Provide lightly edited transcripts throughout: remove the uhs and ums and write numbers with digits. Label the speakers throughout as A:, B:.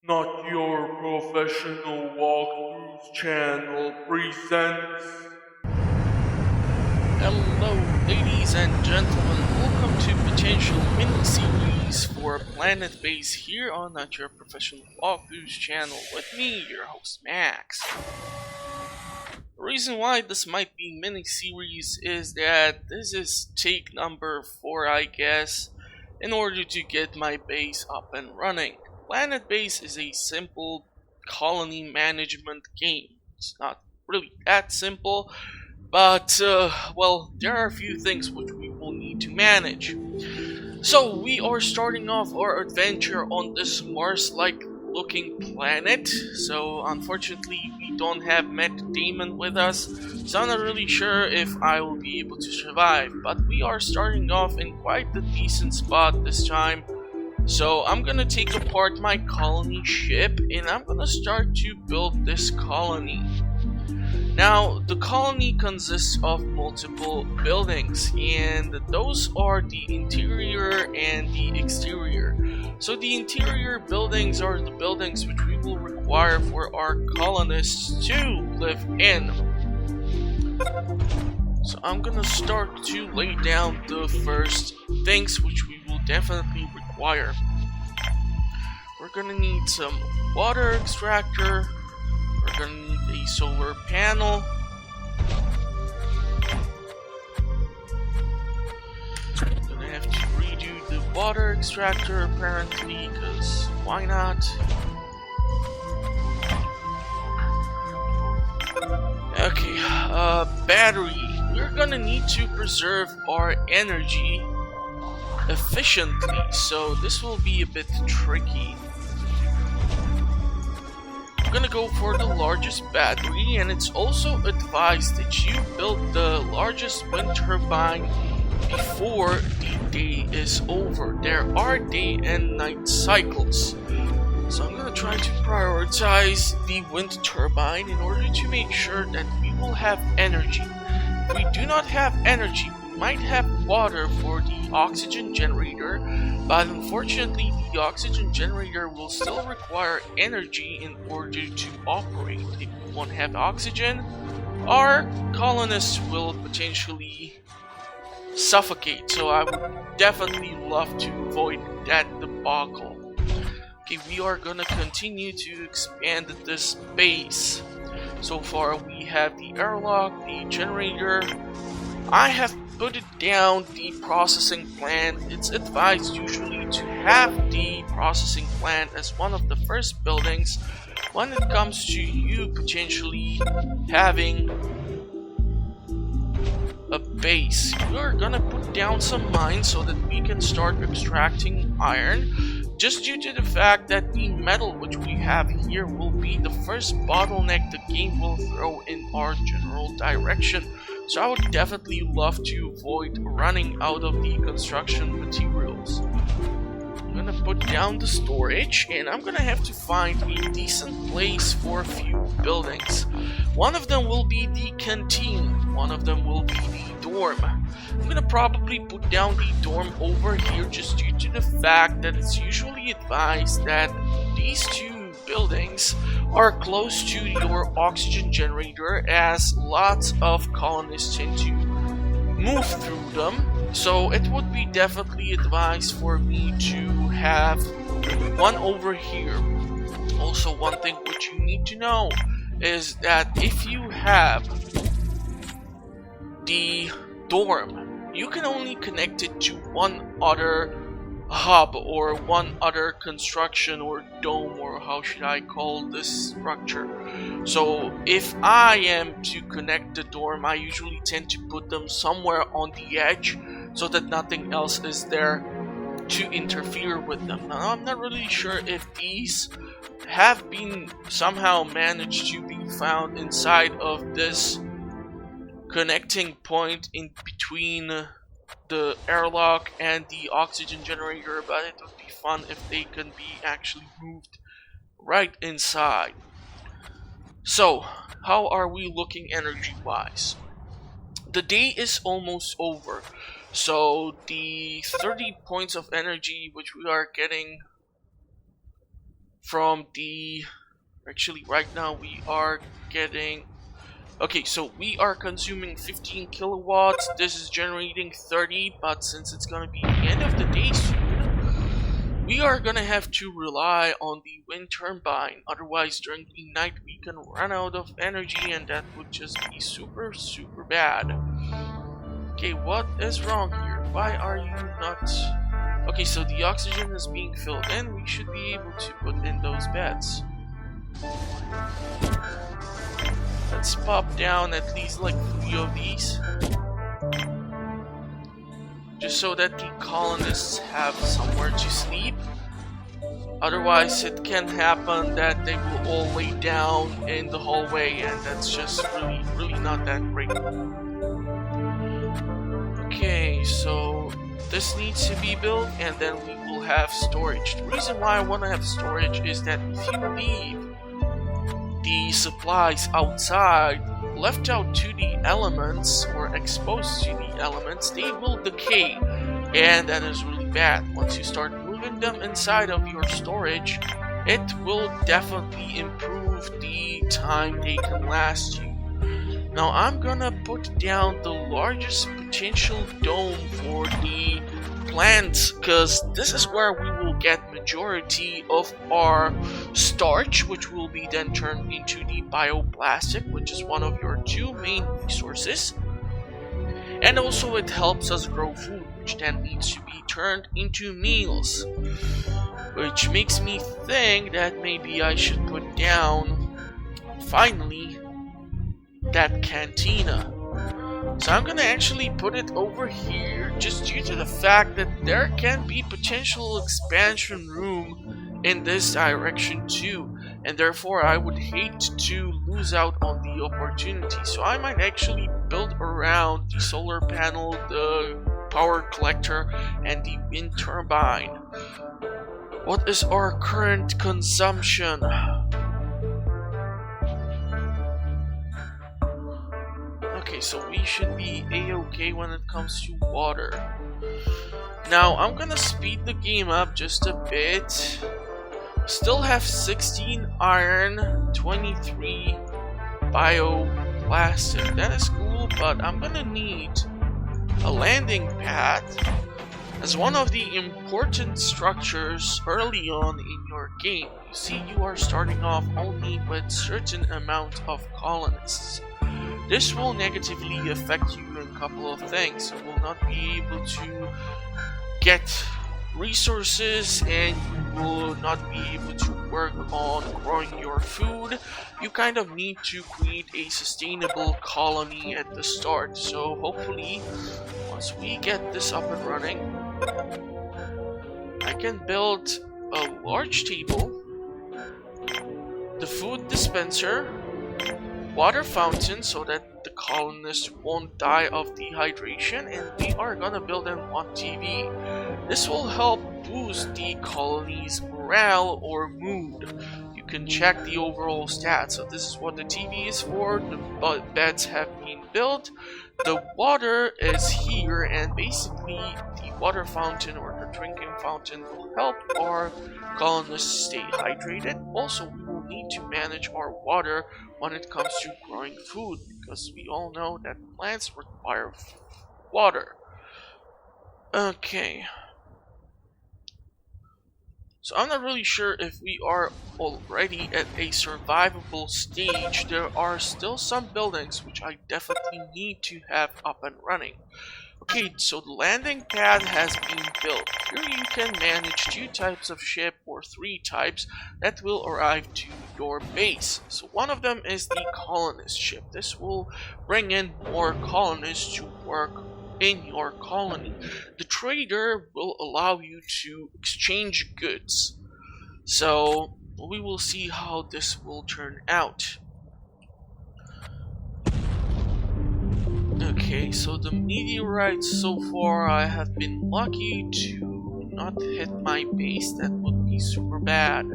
A: Not Your Professional Walkthroughs channel presents.
B: Hello, ladies and gentlemen. Welcome to potential mini-series for Planetbase here on Not Your Professional Walkthroughs channel with me, your host Max. The reason why this might be mini-series is that this is take number 4, I guess, in order to get my base up and running. Planetbase is a simple colony management game. It's not really that simple, but, well, there are a few things which we will need to manage. So, we are starting off our adventure on this Mars-like looking planet. So, unfortunately, we don't have Matt Damon with us. So, I'm not really sure if I will be able to survive. But we are starting off in quite a decent spot this time. So, I'm gonna take apart my colony ship and I'm gonna start to build this colony. Now, the colony consists of multiple buildings, and those are the interior and the exterior. So the interior buildings are the buildings which we will require for our colonists to live in. So I'm gonna start to lay down the first things which we will definitely require. We're gonna need some water extractor. We're gonna need a solar panel. Gonna have to redo the water extractor apparently, because why not? Okay, battery. We're gonna need to preserve our energy efficiently, so this will be a bit tricky. I'm gonna go for the largest battery, and it's also advised that you build the largest wind turbine before the day is over. There are day and night cycles, so I'm gonna try to prioritize the wind turbine in order to make sure that we will have energy. If we do not have energy, we might have water for the oxygen generator, but unfortunately the oxygen generator will still require energy in order to operate. If we won't have oxygen, our colonists will potentially suffocate, so I would definitely love to avoid that debacle. Okay, we are gonna continue to expand this base. So far we have the airlock, the generator. I have put it down the processing plant. It's advised usually to have the processing plant as one of the first buildings when it comes to you potentially having a base. We're gonna put down some mines so that we can start extracting iron, just due to the fact that the metal which we have here will be the first bottleneck the game will throw in our general direction. So I would definitely love to avoid running out of the construction materials. I'm gonna put down the storage, and I'm gonna have to find a decent place for a few buildings. One of them will be the canteen, one of them will be the dorm. I'm gonna probably put down the dorm over here just due to the fact that it's usually advised that these two buildings are close to your oxygen generator, as lots of colonists tend to move through them. So it would be definitely advised for me to have one over here. Also, one thing which you need to know is that if you have the dorm, you can only connect it to one other hub or one other construction or dome, or how should I call this structure. So if I am to connect the dorm, I usually tend to put them somewhere on the edge so that nothing else is there to interfere with them. Now, I'm not really sure if these have been somehow managed to be found inside of this connecting point in between the airlock and the oxygen generator, but it would be fun if they can be actually moved right inside. So, how are we looking energy wise? The day is almost over, so the 30 points of energy which we are getting from the... Actually, right now we are getting... Okay, so we are consuming 15 kilowatts. This is generating 30, but since it's gonna be the end of the day soon, we are gonna have to rely on the wind turbine. Otherwise, during the night, we can run out of energy, and that would just be super, super bad. Okay, what is wrong here? Why are you not... Okay, so the oxygen is being filled in. We should be able to put in those beds. Let's pop down at least like 3 of these. Just so that the colonists have somewhere to sleep. Otherwise it can happen that they will all lay down in the hallway, and that's just really not that great. Okay, so this needs to be built, and then we will have storage. The reason why I want to have storage is that if you leave the supplies outside, left out to the elements or exposed to the elements, they will decay, and that is really bad. Once you start moving them inside of your storage, it will definitely improve the time they can last you. Now I'm gonna put down the largest potential dome for the plants, because this is where we will get majority of our starch, which will be then turned into the bioplastic, which is one of your 2 main resources. And also it helps us grow food, which then needs to be turned into meals, which makes me think that maybe I should put down finally that cantina. So I'm gonna actually put it over here, just due to the fact that there can be potential expansion room in this direction too, and therefore I would hate to lose out on the opportunity. So I might actually build around the solar panel, the power collector, and the wind turbine. What is our current consumption? Okay, so we should be a-okay when it comes to water. Now, I'm gonna speed the game up just a bit. Still have 16 iron, 23 bioplastic. That is cool, but I'm gonna need a landing pad as one of the important structures early on in your game. You see, you are starting off only with certain amount of colonists. This will negatively affect you in a couple of things. You will not be able to get resources, and you will not be able to work on growing your food. You kind of need to create a sustainable colony at the start. So hopefully, once we get this up and running, I can build a large table, the food dispenser, water fountain so that the colonists won't die of dehydration, and we are gonna build in one TV. This will help boost the colony's morale or mood. You can check the overall stats. So this is what the TV is for. The beds have been built. The water is here, and basically the water fountain or the drinking fountain will help our colonists stay hydrated. Also, we will need to manage our water when it comes to growing food, because we all know that plants require water. Okay. So I'm not really sure if we are already at a survivable stage. There are still some buildings which I definitely need to have up and running. Okay, so the landing pad has been built. Here you can manage 2 types of ship, or 3 types, that will arrive to your base. So one of them is the colonist ship. This will bring in more colonists to work in your colony. The trader will allow you to exchange goods. So we will see how this will turn out. Okay, so the meteorites so far, I have been lucky to not hit my base. That would be super bad.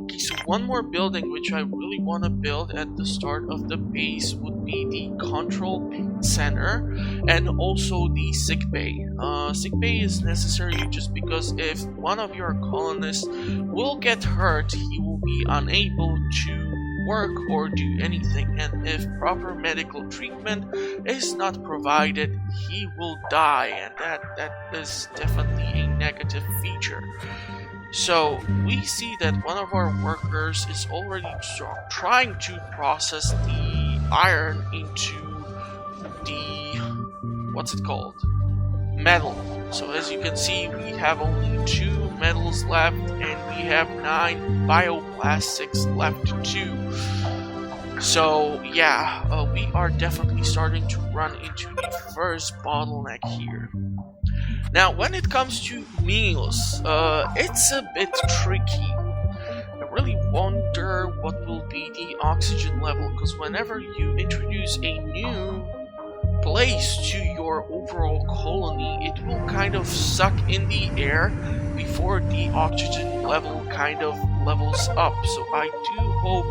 B: Okay, so one more building which I really want to build at the start of the base would be the control center and also the sick bay. Sick bay is necessary just because if one of your colonists will get hurt, he will be unable to work or do anything, and if proper medical treatment is not provided, he will die, and that is definitely a negative feature. So we see that one of our workers is already trying to process the iron into the, what's it called, metal. So as you can see, we have only 2 metals left, and we have 9 bioplastics left too. So yeah, we are definitely starting to run into the first bottleneck here. Now, when it comes to meals, it's a bit tricky. I really wonder what will be the oxygen level, because whenever you introduce a new place to your overall colony, it will kind of suck in the air before the oxygen level kind of levels up. So I do hope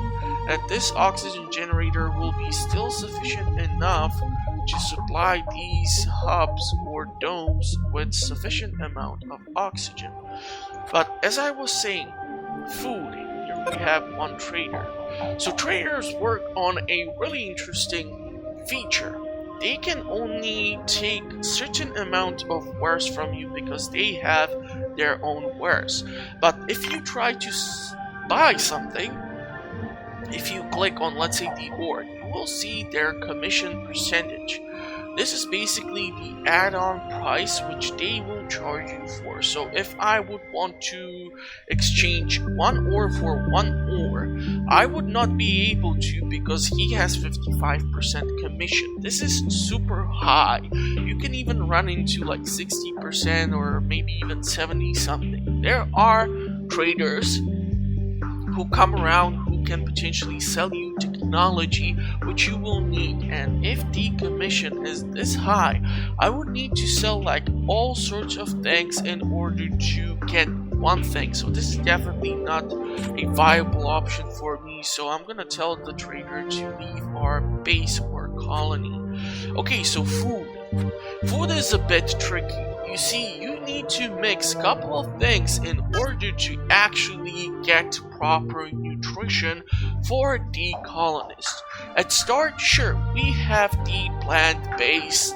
B: that this oxygen generator will be still sufficient enough to supply these hubs or domes with sufficient amount of oxygen. But as I was saying, food, here we have one trader. So traders work on a really interesting feature. They can only take certain amount of wares from you because they have their own wares. But if you try to buy something, if you click on, let's say, the org, you will see their commission percentage. This is basically the add-on price which they will charge you for. So if I would want to exchange 1 ore for 1 ore, I would not be able to because he has 55% commission. This is super high. You can even run into like 60% or maybe even 70 something. There are traders who come around who can potentially sell you technology which you will need, and if the commission is this high, I would need to sell like all sorts of things in order to get one thing. So this is definitely not a viable option for me, so I'm gonna tell the trader to leave our base or colony. Okay, so food is a bit tricky. You see, you need to mix a couple of things in order to actually get proper nutrition for the colonists. At start, sure, we have the plant-based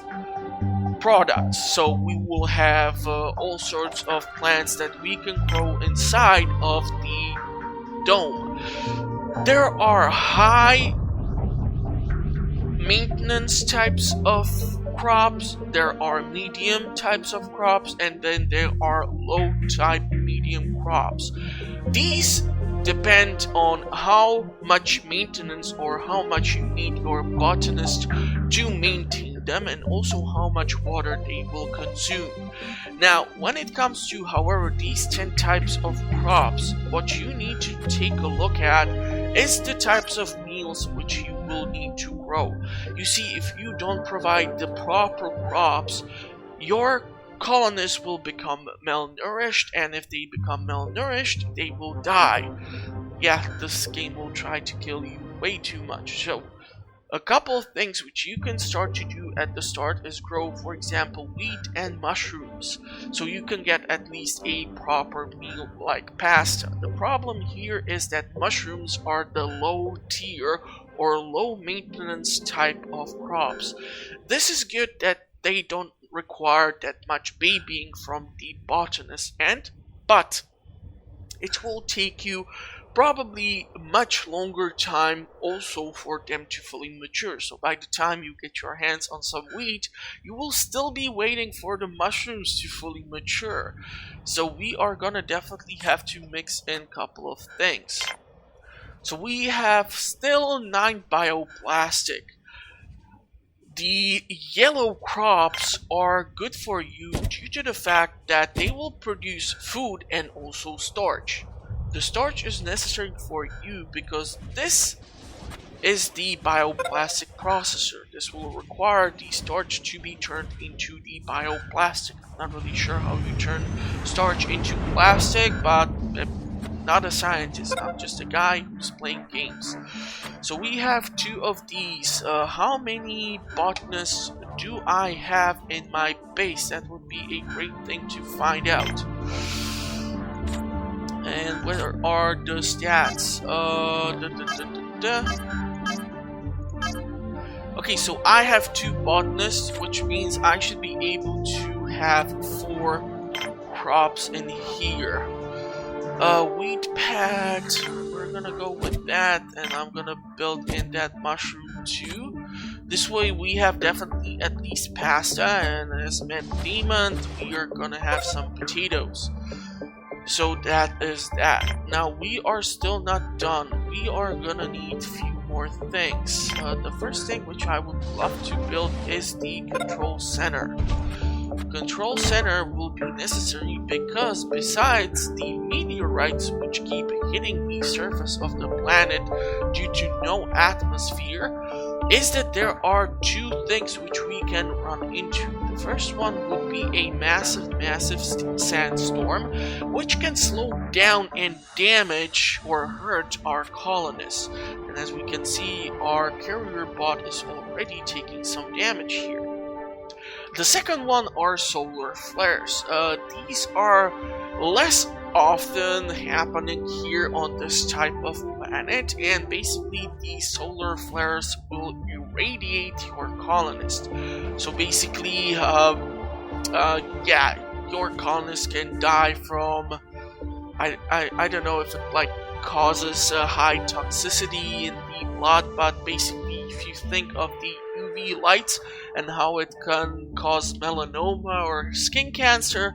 B: products, so we will have all sorts of plants that we can grow inside of the dome. There are high maintenance types of crops, there are medium types of crops, and then there are low type medium crops. These depend on how much maintenance or how much you need your botanist to maintain them, and also how much water they will consume. Now, when it comes to, however, these 10 types of crops, what you need to take a look at is the types of meals which you will need to grow. You see, if you don't provide the proper crops, your colonists will become malnourished, and if they become malnourished, they will die. Yeah, this game will try to kill you way too much. So, a couple of things which you can start to do at the start is grow, for example, wheat and mushrooms, so you can get at least a proper meal like pasta. The problem here is that mushrooms are the low tier or low maintenance type of crops. This is good that they don't require that much babying from the botanist, but it will take you probably much longer time also for them to fully mature. So by the time you get your hands on some wheat, you will still be waiting for the mushrooms to fully mature. So we are gonna definitely have to mix in a couple of things. So we have still 9 bioplastic. The yellow crops are good for you due to the fact that they will produce food and also starch. The starch is necessary for you because this is the bioplastic processor. This will require the starch to be turned into the bioplastic. I'm not really sure how you turn starch into plastic, but I'm not a scientist. I'm just a guy who's playing games. So we have 2 of these. How many botanists do I have in my base? That would be a great thing to find out. And where are the stats? Okay, so I have 2 botanists, which means I should be able to have 4 crops in here. Wheat pad, we're gonna go with that, and I'm gonna build in that mushroom too. This way we have definitely at least pasta, and as demon, we are gonna have some potatoes. So that is that. Now we are still not done. We are gonna need a few more things. The first thing which I would love to build is the control center. Control center will be necessary because besides the meteorites which keep hitting the surface of the planet due to no atmosphere, is that there are 2 things which we can run into. The first one would be a massive sandstorm which can slow down and damage or hurt our colonists. And as we can see, our carrier bot is already taking some damage here. The second one are solar flares. These are less often happening here on this type of planet, and basically these solar flares will irradiate your colonist. So basically, yeah, your colonist can die from, I don't know if it like causes high toxicity in the blood, but basically if you think of the UV lights and how it can cause melanoma or skin cancer,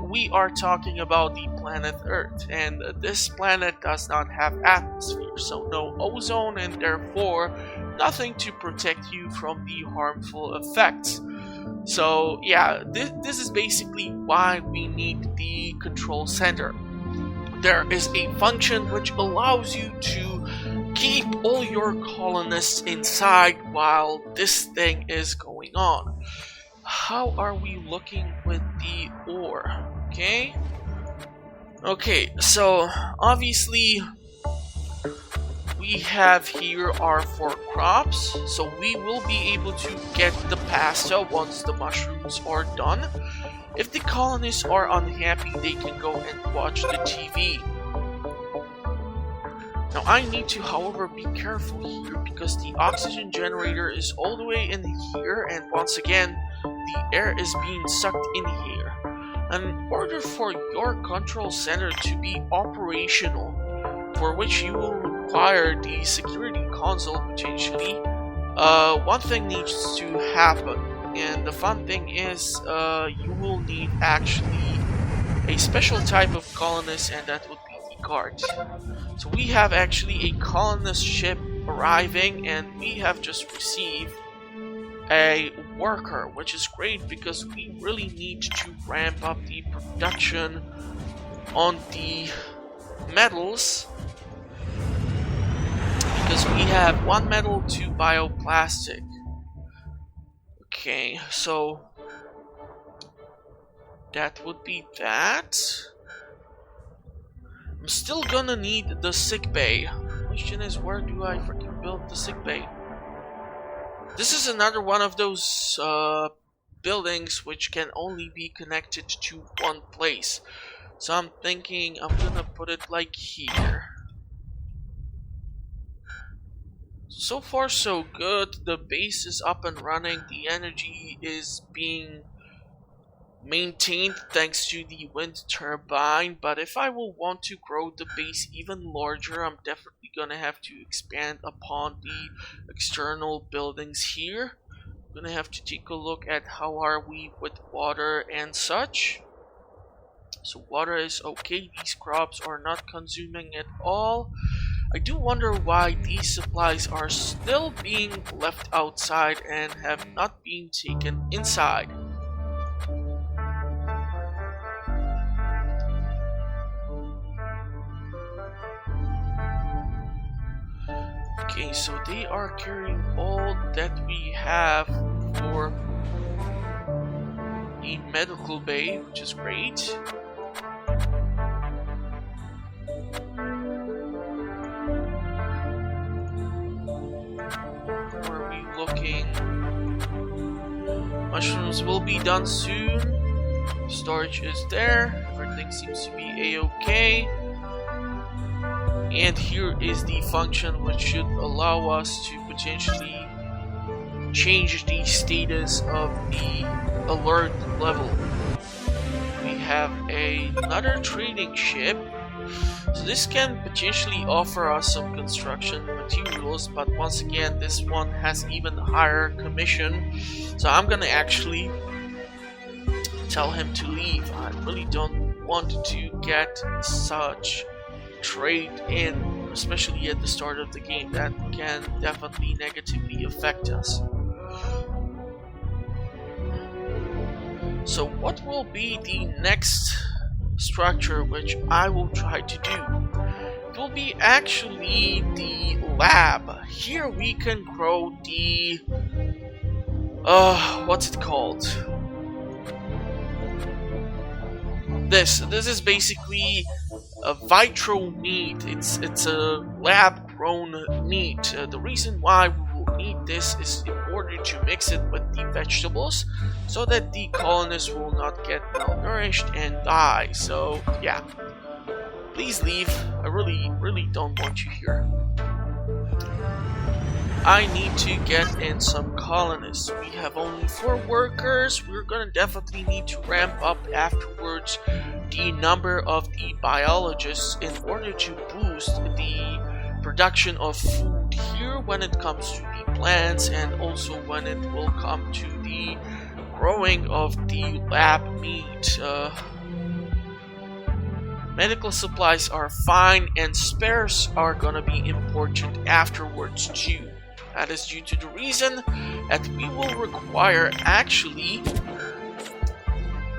B: we are talking about the planet Earth, and this planet does not have atmosphere, so no ozone, and therefore nothing to protect you from the harmful effects. So yeah, this is basically why we need the control center. There is a function which allows you to keep all your colonists inside while this thing is going on. How are we looking with the ore? Okay, so obviously we have here our 4 crops, so we will be able to get the pasta once the mushrooms are done. If the colonists are unhappy, they can go and watch the TV. Now I need to, however, be careful here because the oxygen generator is all the way in here, and once again the air is being sucked in here. In order for your control center to be operational, for which you will require the security console potentially, one thing needs to happen, and the fun thing is you will need actually a special type of colonist, and that would be the guard. So we have actually a colonist ship arriving, and we have just received a worker, which is great because we really need to ramp up the production on the metals, because we have 1 metal, 2 bioplastic. Okay, so that would be that. I'm still gonna need the sick bay. Question is, where do I freaking build the sick bay? This is another one of those buildings which can only be connected to one place. So I'm thinking I'm gonna put it like here. So far so good. The base is up and running. The energy is being maintained thanks to the wind turbine, but if I will want to grow the base even larger, I'm definitely gonna have to expand upon the external buildings here. I'm gonna have to take a look at how are we with water and such. So water is okay, these crops are not consuming at all. I do wonder why these supplies are still being left outside and have not been taken inside. Okay, so they are carrying all that we have for the medical bay, which is great. Where are we looking? Mushrooms will be done soon. Storage is there. Everything seems to be be a-okay. And here is the function which should allow us to potentially change the status of the alert level. We have another trading ship. So this can potentially offer us some construction materials, but once again this one has even higher commission. So I'm gonna actually tell him to leave. I really don't want to get such trade in, especially at the start of the game. That can definitely negatively affect us. So what will be the next structure which I will try to do? It will be actually the lab. Here we can grow the what's it called? This is basically a vitro meat. It's a lab grown meat. The reason why we will need this is in order to mix it with the vegetables so that the colonists will not get malnourished and die. So yeah, please leave. I really don't want you here. I need to get in some colonists. We have only 4 workers. We're gonna definitely need to ramp up afterwards the number of the biologists in order to boost the production of food here when it comes to the plants, and also when it will come to the growing of the lab meat. Medical supplies are fine, and spares are gonna be important afterwards too. That is due to the reason that we will require actually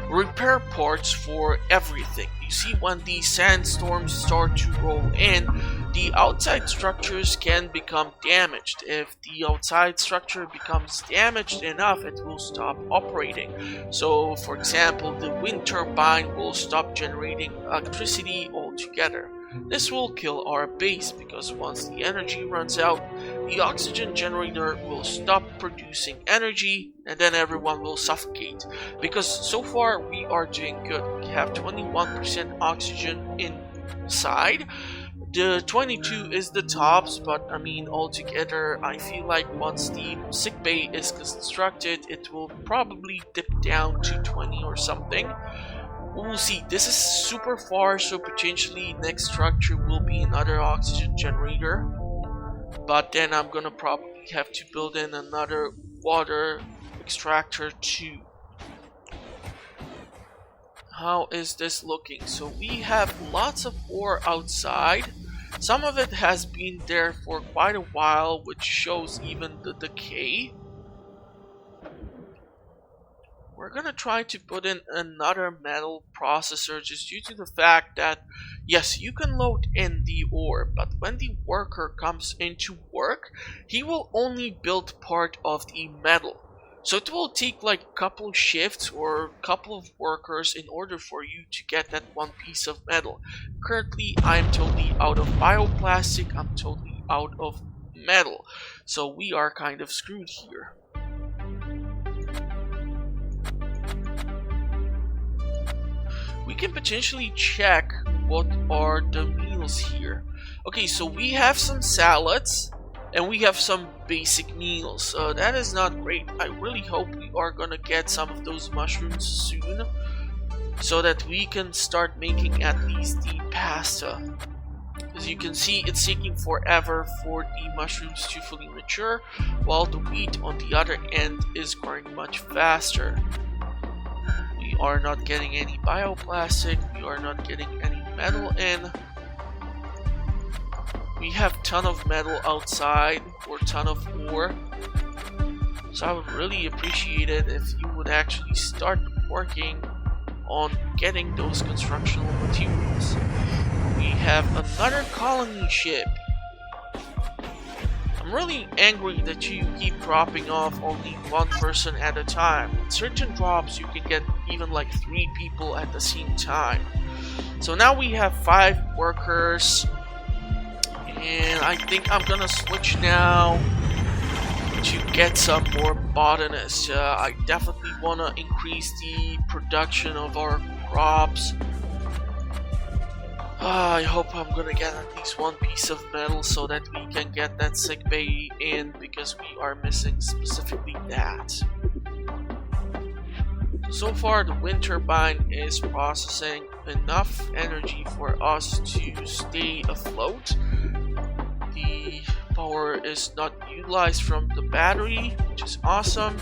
B: repair parts for everything. You see, when the sandstorms start to roll in, the outside structures can become damaged. If the outside structure becomes damaged enough, it will stop operating. So, for example, the wind turbine will stop generating electricity altogether. This will kill our base, because once the energy runs out, the oxygen generator will stop producing energy, and then everyone will suffocate. Because so far we are doing good. We have 21% oxygen inside. The 22 is the tops, but I mean altogether I feel like once the sick bay is constructed, it will probably dip down to 20 or something. We'll see. This is super far, so potentially next structure will be another oxygen generator. But then I'm gonna probably have to build in another water extractor too. How is this looking? So we have lots of ore outside. Some of it has been there for quite a while, which shows even the decay. We're gonna try to put in another metal processor, just due to the fact that yes, you can load in the ore, but when the worker comes into work, he will only build part of the metal. So it will take like a couple shifts or a couple of workers in order for you to get that one piece of metal. Currently, I'm totally out of bioplastic, I'm totally out of metal. So we are kind of screwed here. We can potentially check what are the meals here. Okay, so we have some salads and we have some basic meals. That is not great. I really hope we are gonna get some of those mushrooms soon, so that we can start making at least the pasta. As you can see, it's taking forever for the mushrooms to fully mature, while the wheat on the other end is growing much faster. We are not getting any bioplastic, we are not getting any metal in. We have ton of metal outside, or ton of ore. So I would really appreciate it if you would actually start working on getting those constructional materials. We have another colony ship. I'm really angry that you keep dropping off only one person at a time. In certain drops you can get even like 3 people at the same time. So now we have 5 workers, and I think I'm gonna switch now to get some more botanists. I definitely want to increase the production of our crops. I hope I'm gonna get at least one piece of metal so that we can get that sick bay in, because we are missing specifically that. So far the wind turbine is processing enough energy for us to stay afloat. The power is not utilized from the battery, which is awesome.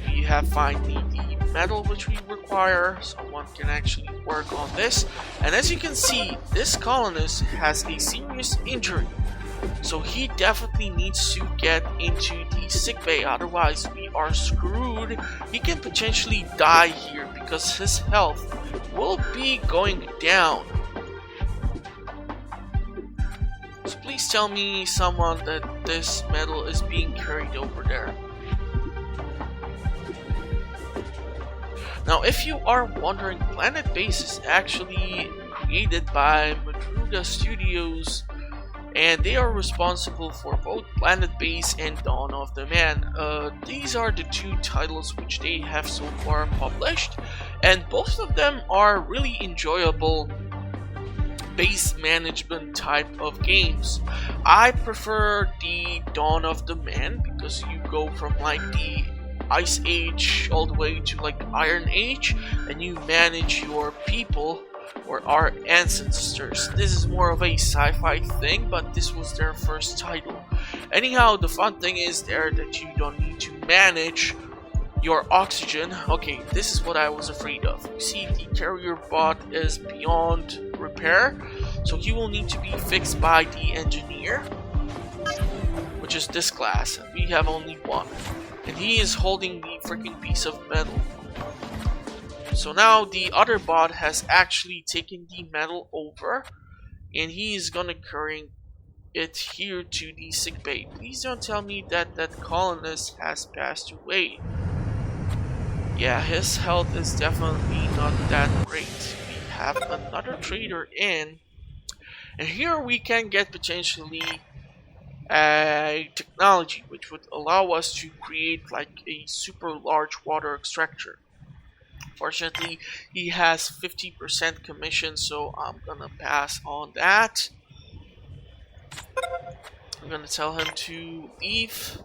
B: We have finally the metal which we require, so one can actually work on this. And as you can see, this colonist has a serious injury, so he definitely needs to get into the sick bay, otherwise we are screwed. He can potentially die here because his health will be going down. So please tell me, someone, that this metal is being carried over there. Now, if you are wondering, Planetbase is actually created by Madruga Studios, and they are responsible for both Planetbase and Dawn of the Man. These are the two titles which they have so far published, and both of them are really enjoyable base management type of games. I prefer the Dawn of the Man because you go from like the Ice Age all the way to like Iron Age, and you manage your people or our ancestors. This is more of a sci-fi thing, but this was their first title. Anyhow, the fun thing is there that you don't need to manage your oxygen. Okay, this is what I was afraid of. You see, the carrier bot is beyond repair, so he will need to be fixed by the engineer, which is this class, and we have only one. And he is holding the freaking piece of metal. So now the other bot has actually taken the metal over, and he is gonna carry it here to the sick bay. Please don't tell me that that colonist has passed away. Yeah, his health is definitely not that great. We have another trader in, and here we can get potentially a technology which would allow us to create like a super large water extractor. Fortunately, he has 50% commission, so I'm gonna pass on that. I'm gonna tell him to leave.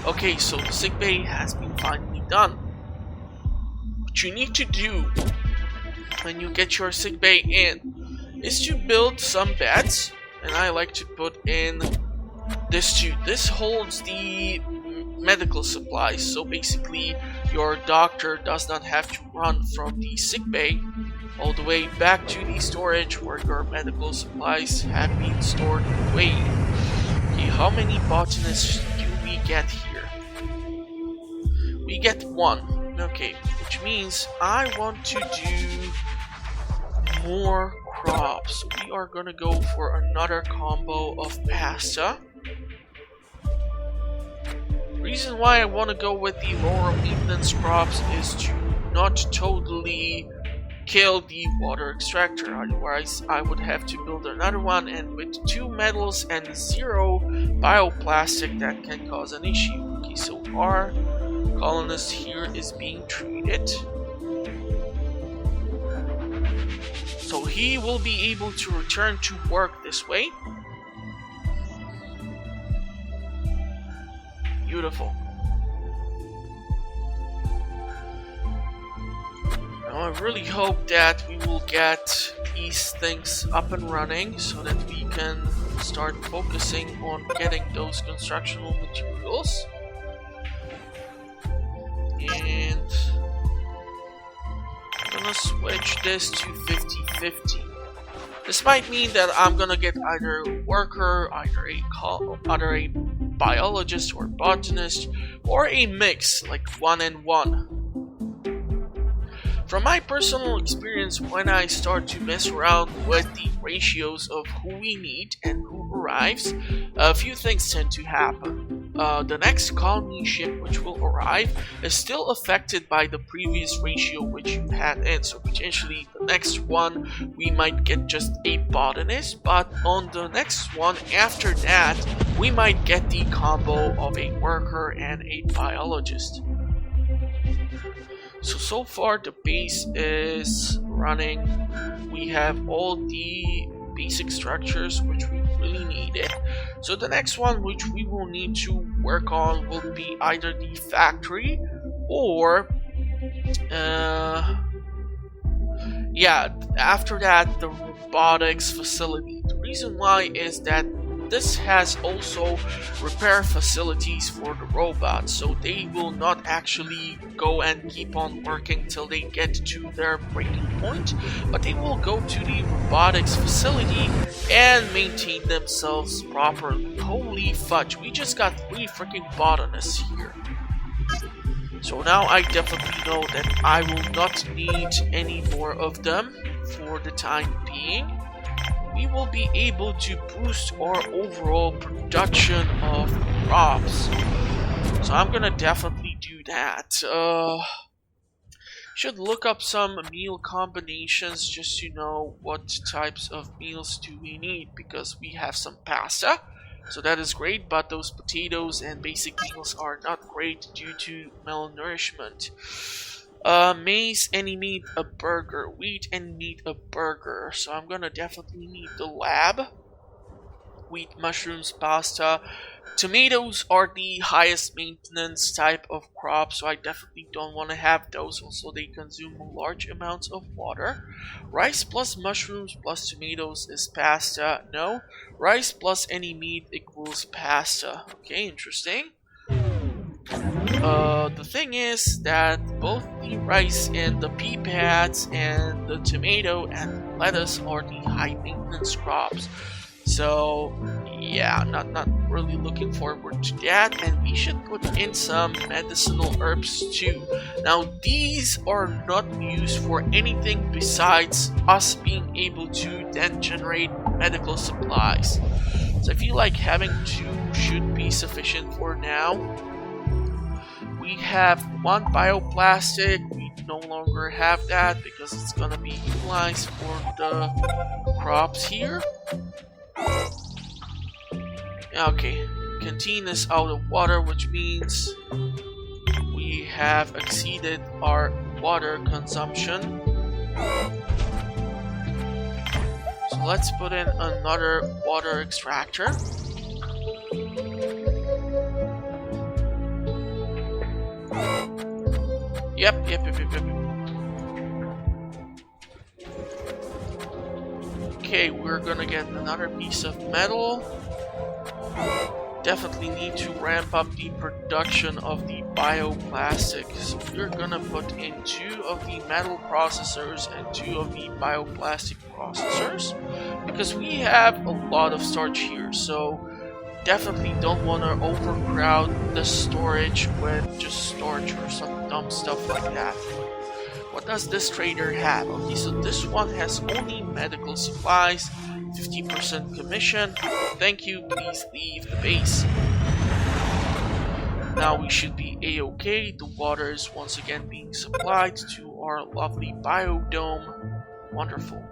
B: Okay, so the sick bay has been finally done. What you need to do when you get your sick bay in is to build some beds, and I like to put in this too. This holds the medical supplies, so basically your doctor does not have to run from the sick bay all the way back to the storage where your medical supplies have been stored away. Okay, how many botanists do we get here? We get one. Okay, which means I want to do more crops. We are gonna go for another combo of pasta. Reason why I want to go with the lower maintenance crops is to not totally kill the water extractor, otherwise I would have to build another one, and with 2 metals and 0 bioplastic that can cause an issue. Okay, so our colonist here is being treated, so he will be able to return to work this way. Beautiful. Now I really hope that we will get these things up and running so that we can start focusing on getting those constructional materials. And I'm gonna switch this to 50-50. This might mean that I'm gonna get either a worker, either a biologist or botanist, or a mix, like 1 and 1. From my personal experience, when I start to mess around with the ratios of who we need and who arrives, a few things tend to happen. The next colony ship which will arrive is still affected by the previous ratio which you had in, so potentially the next one we might get just a botanist, but on the next one after that we might get the combo of a worker and a biologist. So far the base is running. we have all the basic structures which we really needed. So the next one which we will need to work on will be either the factory or yeah, after that the robotics facility. The reason why is that this has also repair facilities for the robots, so they will not actually go and keep on working till they get to their breaking point, but they will go to the robotics facility and maintain themselves properly. Holy fudge, we just got 3 freaking botanists here. So now I definitely know that I will not need any more of them for the time being. We will be able to boost our overall production of crops. So I'm gonna definitely do that. Should look up some meal combinations just to know what types of meals do we need, because we have some pasta. So that is great, but those potatoes and basic meals are not great due to malnourishment. Maize, any meat, a burger. Wheat, any meat, a burger. So I'm gonna definitely need the lab. Wheat, mushrooms, pasta. Tomatoes are the highest maintenance type of crop, so I definitely don't want to have those. Also, they consume large amounts of water. Rice plus mushrooms plus tomatoes is pasta. No. Rice plus any meat equals pasta. Okay, interesting. The thing is that both the rice and the pea pads and the tomato and lettuce are the high maintenance crops. So yeah, not really looking forward to that, and we should put in some medicinal herbs too. Now these are not used for anything besides us being able to then generate medical supplies. So I feel like having 2 should be sufficient for now. We have 1 bioplastic. We no longer have that because it's gonna be utilized for the crops here. Okay, canteen is out of water, which means we have exceeded our water consumption. So let's put in another water extractor. Yep. Okay, we're gonna get another piece of metal. Definitely need to ramp up the production of the bioplastic. So we're gonna put in 2 of the metal processors and 2 of the bioplastic processors, because we have a lot of storage here. So definitely don't want to overcrowd the storage with just storage or some dumb stuff like that. What does this trader have? Okay, so this one has only medical supplies, 50% commission. Thank you, please leave the base. Now we should be a-okay. The water is once again being supplied to our lovely biodome. Wonderful.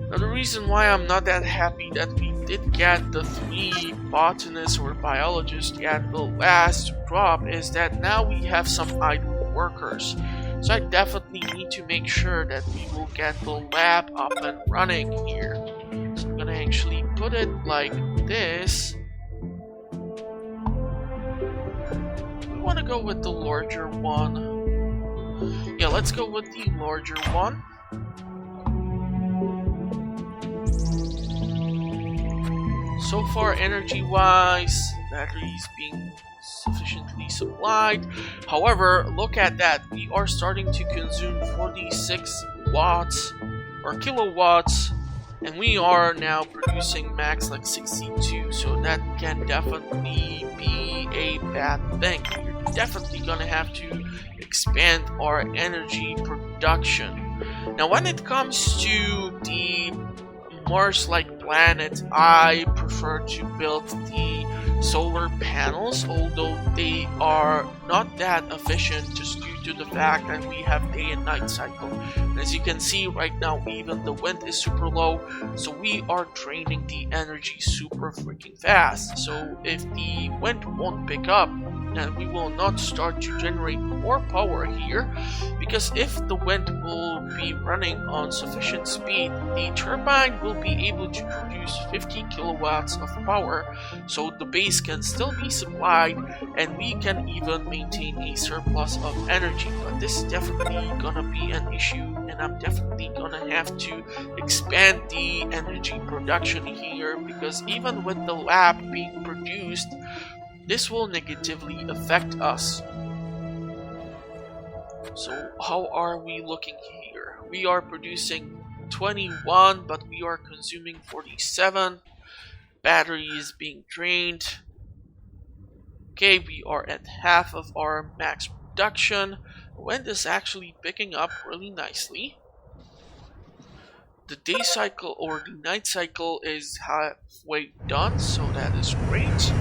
B: Now the reason why I'm not that happy that we did get the 3 botanists or biologists at the last drop is that now we have some idle workers. So I definitely need to make sure that we will get the lab up and running here. So I'm gonna actually put it like this. We want to go with the larger one. Yeah, let's go with the larger one. So far, energy-wise, batteries being sufficiently supplied. However, look at that. We are starting to consume 46 watts or kilowatts, and we are now producing max like 62. So that can definitely be a bad thing. We're definitely gonna have to expand our energy production. Now, when it comes to the Mars-like planet, I prefer to build the solar panels, although they are not that efficient just due to the fact that we have day and night cycle. And as you can see right now, even the wind is super low, so we are draining the energy super freaking fast. So if the wind won't pick up, then we will not start to generate more power here, because if the wind will be running on sufficient speed, the turbine will be able to produce 50 kilowatts of power, so the base can still be supplied and we can even maintain a surplus of energy. But this is definitely gonna be an issue, and I'm definitely gonna have to expand the energy production here, because even with the lab being produced, this will negatively affect us. So how are we looking here? We are producing 21, but we are consuming 47. Battery is being drained. Okay, we are at half of our max production. Wind is actually picking up really nicely. The day cycle or the night cycle is halfway done, so that is great.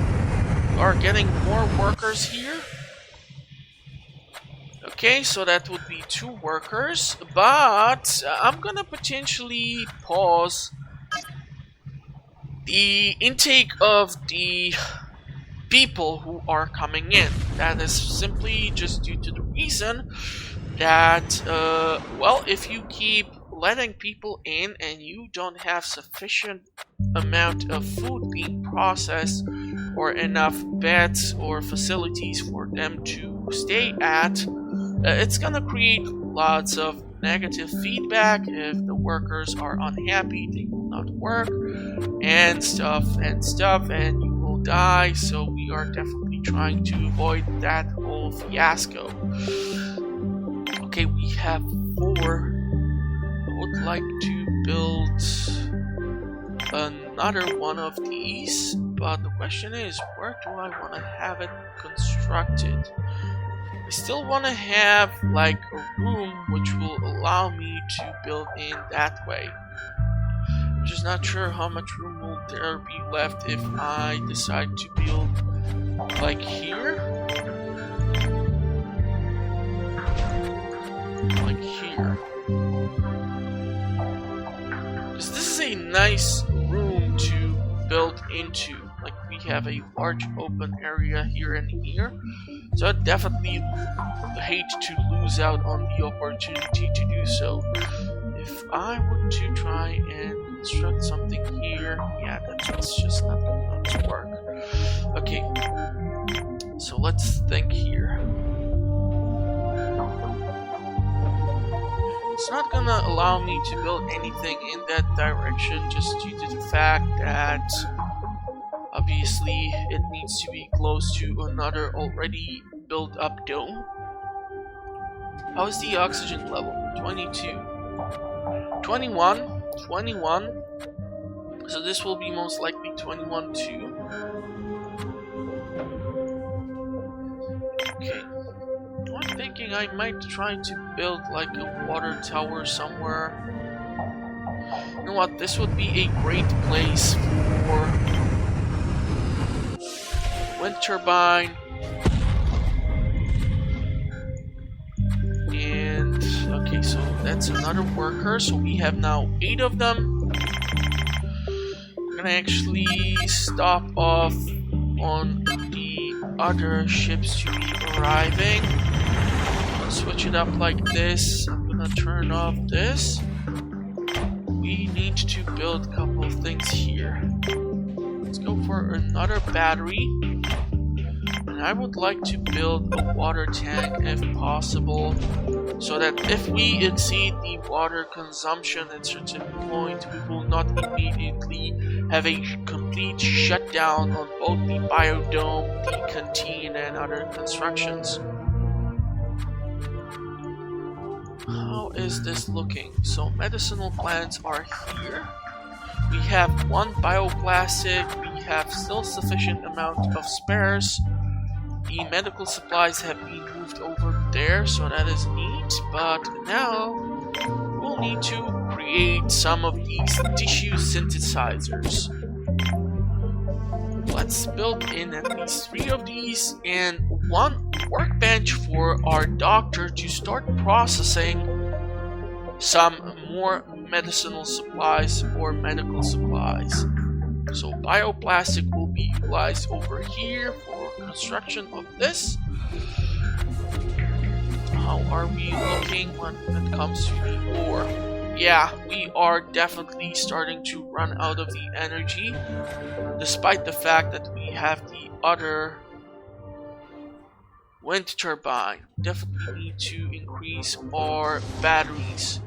B: We are getting more workers here. Okay, so that would be 2 workers, but I'm gonna potentially pause the intake of the people who are coming in. That is simply just due to the reason that, well, if you keep letting people in and you don't have sufficient amount of food being processed or enough beds or facilities for them to stay at, it's gonna create lots of negative feedback. If the workers are unhappy, they will not work and stuff, and you will die. So we are definitely trying to avoid that whole fiasco. Okay, we have 4. I would like to build another one of these, but the question is, where do I want to have it constructed? I still want to have like a room which will allow me to build in that way. I'm just not sure how much room will there be left if I decide to build like here. Like here. Because this is a nice room to build into. Like, we have a large open area here and here. So I definitely hate to lose out on the opportunity to do so. If I were to try and construct something here, yeah, that's just not going to work. Okay, so let's think here. It's not gonna allow me to build anything in that direction just due to the fact that obviously it needs to be close to another already built up dome. How is the oxygen level? 22. 21. 21. So this will be most likely 21 too. Okay. I'm thinking I might try to build like a water tower somewhere. You know what? This would be a great place for wind turbine. And okay, so that's another worker. So we have now 8 of them. I'm gonna actually stop off on the other ships to be arriving. Switch it up like this. I'm gonna turn off this. We need to build a couple of things here. Let's go for another battery. And I would like to build a water tank if possible, so that if we exceed the water consumption at a certain point, we will not immediately have a complete shutdown on both the biodome, the canteen, and other constructions. How is this looking? So medicinal plants are here. We have 1 bioplastic. We have still sufficient amount of spares. The medical supplies have been moved over there, so that is neat. But now we'll need to create some of these tissue synthesizers. Let's build in at least 3 of these, and one workbench for our doctor to start processing some more medicinal supplies or medical supplies. So bioplastic will be utilized over here for construction of this. How are we looking when it comes to the ore? Yeah, we are definitely starting to run out of the energy, despite the fact that we have the other wind turbine. Definitely need to increase our batteries.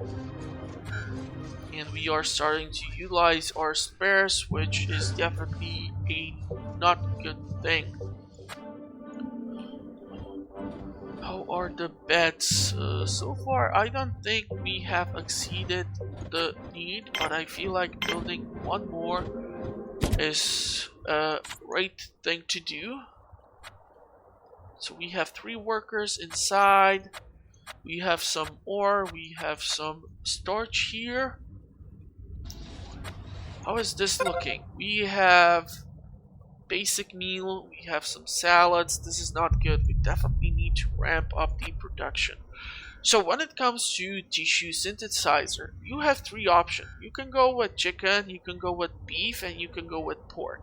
B: And we are starting to utilize our spares, which is definitely a not good thing. How are the beds? So far, I don't think we have exceeded the need, but I feel like building one more is a right thing to do. So we have 3 workers inside. We have some ore. We have some starch here. How is this looking? We have basic meal, we have some salads. This is not good. We definitely need to ramp up the production. So when it comes to tissue synthesizer, you have 3 options. You can go with chicken, you can go with beef, and you can go with pork.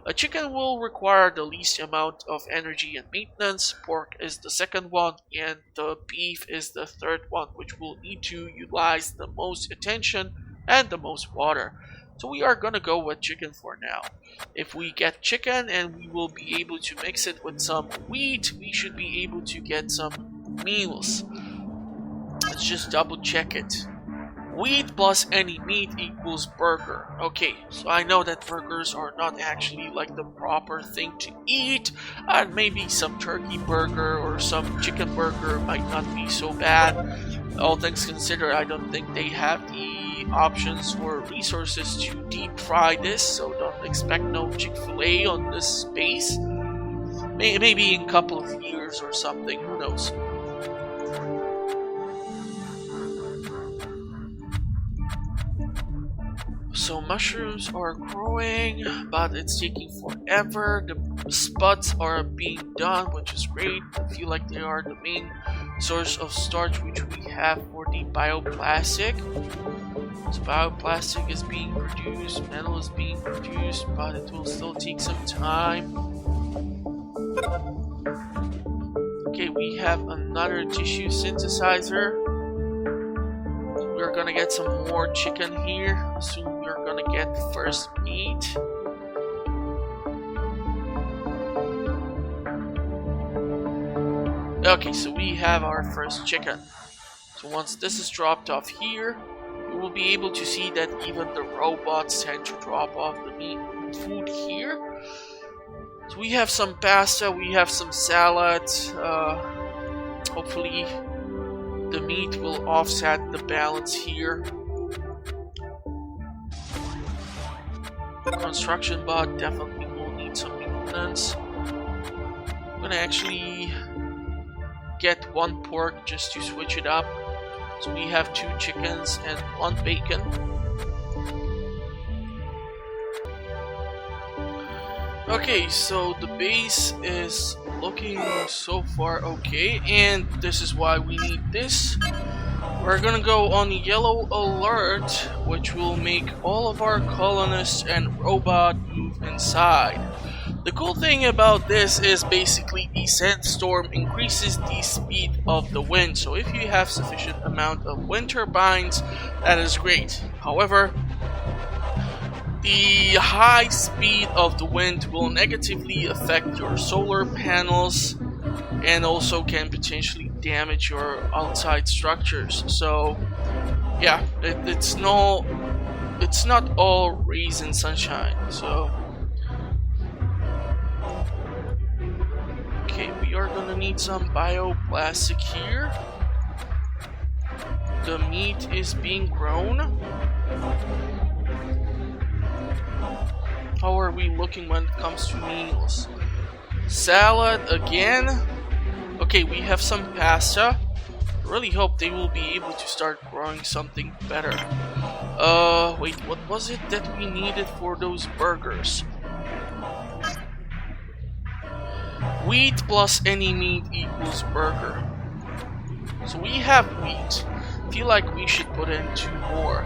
B: A chicken will require the least amount of energy and maintenance, pork is the second one, and the beef is the third one, which will need to utilize the most attention and the most water. So we are gonna go with chicken for now. If we get chicken and we will be able to mix it with some wheat, we should be able to get some meals. Let's just double check it. Wheat plus any meat equals burger. Okay, so I know that burgers are not actually like the proper thing to eat. Maybe some turkey burger or some chicken burger might not be so bad. All things considered, I don't think they have the options or resources to deep fry this, so don't expect no Chick-fil-A on this space. Maybe in a couple of years or something, who knows. So mushrooms are growing, but it's taking forever. The spuds are being done, which is great. I feel like they are the main source of starch which we have for the bioplastic. So bioplastic is being produced, metal is being produced, but it will still take some time. Okay, we have another tissue synthesizer. We're gonna get some more chicken here. Soon we're gonna get first meat. Okay, so we have our first chicken. So once this is dropped off here, we will be able to see that even the robots tend to drop off the meat food here. So we have some pasta, we have some salad. Hopefully the meat will offset the balance here. The construction bot definitely will need some maintenance. I'm gonna actually get 1 pork just to switch it up. So we have 2 chickens and 1 bacon. Okay, so the base is looking so far okay, and this is why we need this. We're gonna go on yellow alert, which will make all of our colonists and robot move inside. The cool thing about this is basically the sandstorm increases the speed of the wind, so if you have sufficient amount of wind turbines, that is great. However, the high speed of the wind will negatively affect your solar panels and also can potentially damage your outside structures. So yeah, it's not all rays and sunshine. So okay, we are gonna need some bioplastic here. The meat is being grown. How are we looking when it comes to meals? Salad again. Okay, we have some pasta. I really hope they will be able to start growing something better. Wait, what was it that we needed for those burgers? Wheat plus any meat equals burger. So we have wheat. Feel like we should put in 2 more.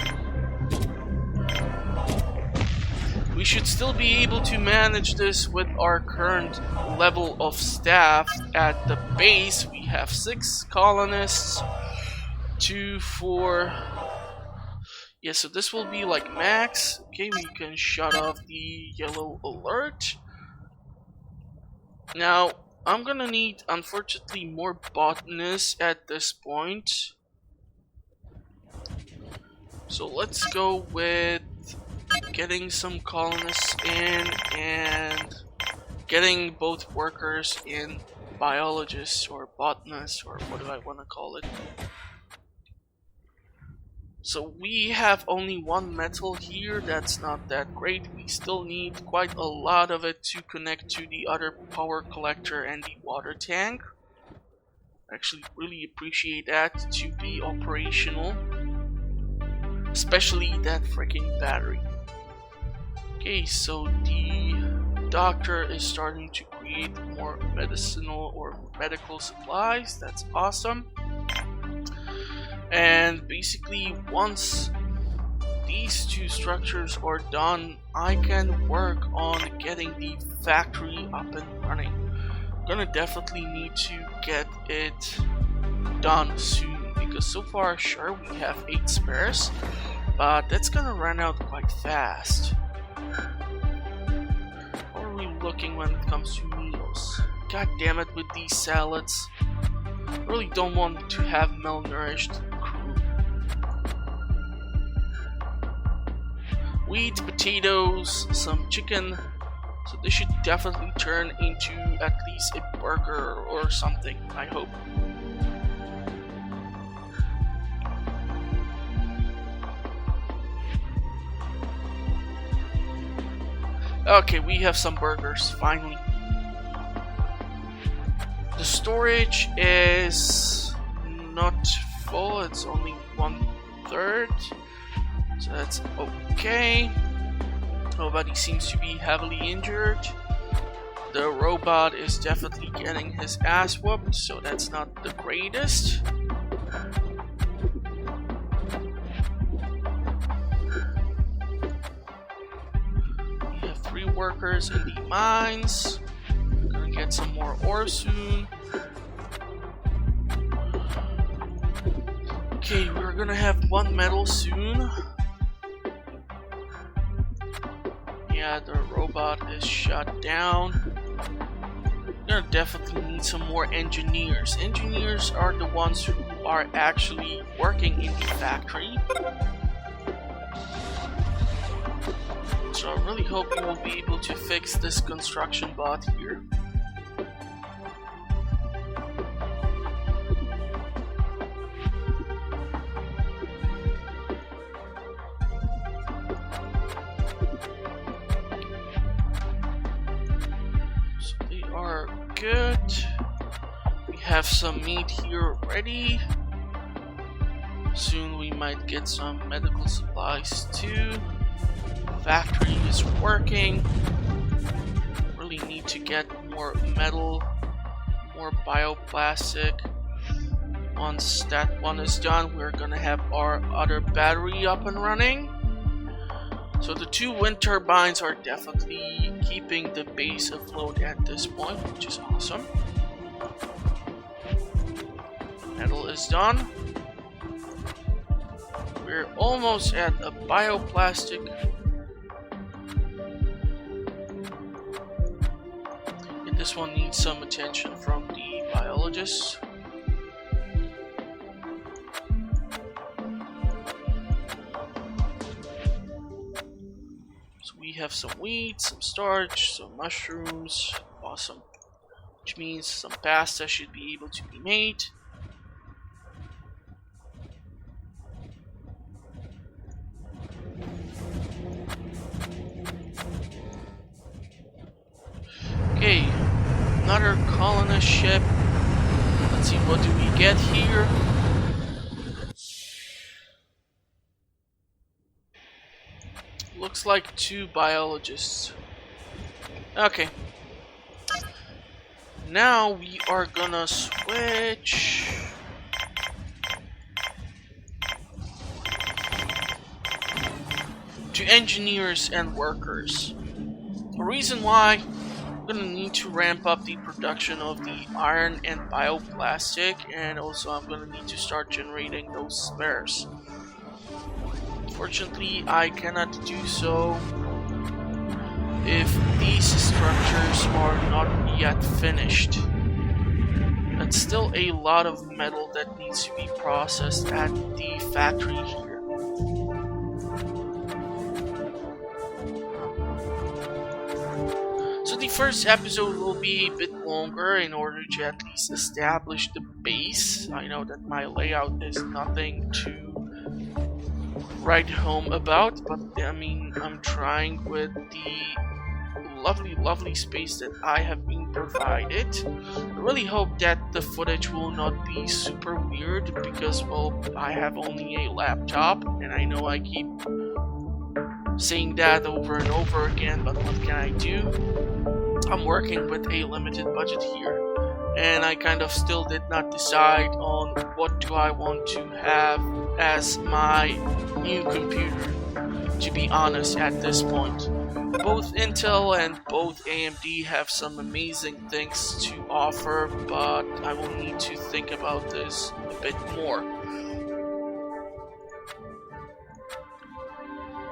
B: We should still be able to manage this with our current level of staff at the base. We have 6 colonists, 2, 4. Yeah, so this will be like max. Okay, we can shut off the yellow alert. Now, I'm gonna need, unfortunately, more botanists at this point. So let's go with getting some colonists in and getting both workers in biologists or botanists, or what do I want to call it. So we have only 1 metal here. That's not that great. We still need quite a lot of it to connect to the other power collector and the water tank. I actually really appreciate that to be operational, especially that freaking battery. Okay, so the doctor is starting to create more medicinal or medical supplies. That's awesome. And basically, once these 2 structures are done, I can work on getting the factory up and running. I'm gonna definitely need to get it done soon, because so far, sure, we have 8 spares, but that's gonna run out quite fast. How are we looking when it comes to meals? God damn it with these salads. I really don't want to have malnourished crew. Wheat, potatoes, some chicken. So this should definitely turn into at least a burger or something, I hope. Okay, we have some burgers, finally. The storage is not full, it's only 1/3. So that's okay. Nobody seems to be heavily injured. The robot is definitely getting his ass whooped, so that's not the greatest. We have 3 workers in the mines. Gonna get some more ore soon. Okay, we're gonna have 1 metal soon. Yeah, the robot is shut down. We're gonna definitely need some more engineers. Engineers are the ones who are actually working in the factory. So I really hope we will be able to fix this construction bot here. So they are good. We have some meat here ready. Soon we might get some medical supplies too. Factory is working. Really need to get more metal, more bioplastic. Once that one is done, we're gonna have our other battery up and running. So the 2 wind turbines are definitely keeping the base afloat at this point, which is awesome. Metal is done. We're almost at a bioplastic. This one needs some attention from the biologists. So we have some wheat, some starch, some mushrooms. Awesome. Which means some pasta should be able to be made. Okay, another colonist ship. Let's see, what do we get here? Looks like 2 biologists. Okay. Now we are gonna switch to engineers and workers. The reason why I'm gonna need to ramp up the production of the iron and bioplastic, and also I'm gonna need to start generating those spares. Unfortunately, I cannot do so if these structures are not yet finished. That's still a lot of metal that needs to be processed at the factory here. So the first episode will be a bit longer in order to at least establish the base. I know that my layout is nothing to write home about, but I mean, I'm trying with the lovely space that I have been provided. I really hope that the footage will not be super weird because, well, I have only a laptop, and I know I keep saying that over and over again, but what can I do? I'm working with a limited budget here, and I kind of still did not decide on what do I want to have as my new computer, to be honest, at this point. Both Intel and both AMD have some amazing things to offer, but I will need to think about this a bit more.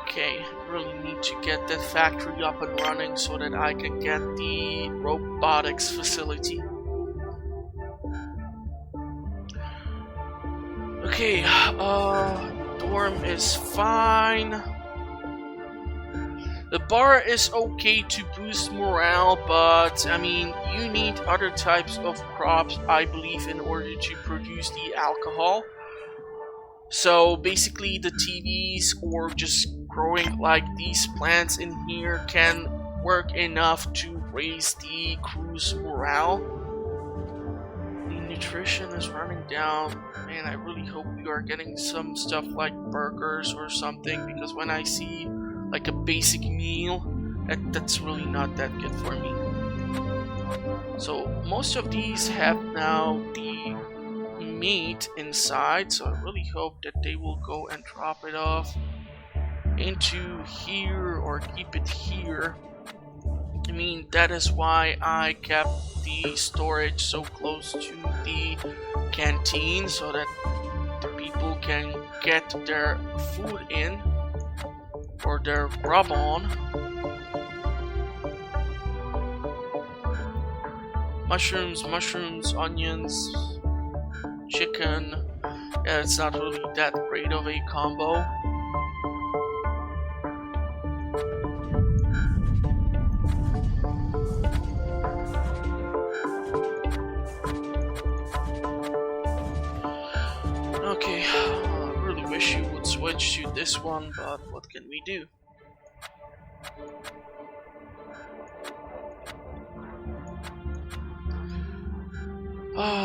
B: Okay, really need to get that factory up and running so that I can get the robotics facility. Okay, dorm is fine. The bar is okay to boost morale, but I mean, you need other types of crops, I believe, in order to produce the alcohol. So basically the TVs or just growing like these plants in here can work enough to raise the crew's morale. The nutrition is running down, and I really hope we are getting some stuff like burgers or something, because when I see like a basic meal, that's really not that good for me. So most of these have now the meat inside, so I really hope that they will go and drop it off into here or keep it here. I mean, that is why I kept the storage so close to the canteen, so that the people can get their food in or their grub on. Mushrooms, onions, chicken. Yeah, it's not really that great of a combo. Okay, I really wish you would switch to this one, but what can we do?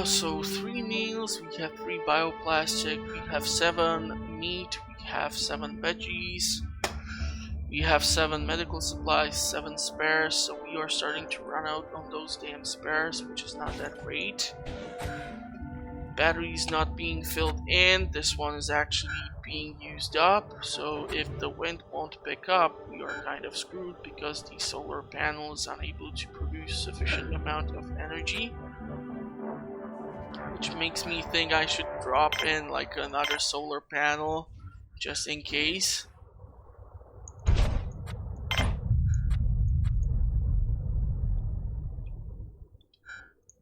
B: So 3 meals, we have 3 bioplastic, we have 7 meat, we have 7 veggies, we have 7 medical supplies, 7 spares, so we are starting to run out on those damn spares, which is not that great. Batteries not being filled in, this one is actually being used up, so if the wind won't pick up, we are kind of screwed because the solar panel is unable to produce sufficient amount of energy. Which makes me think I should drop in like another solar panel just in case.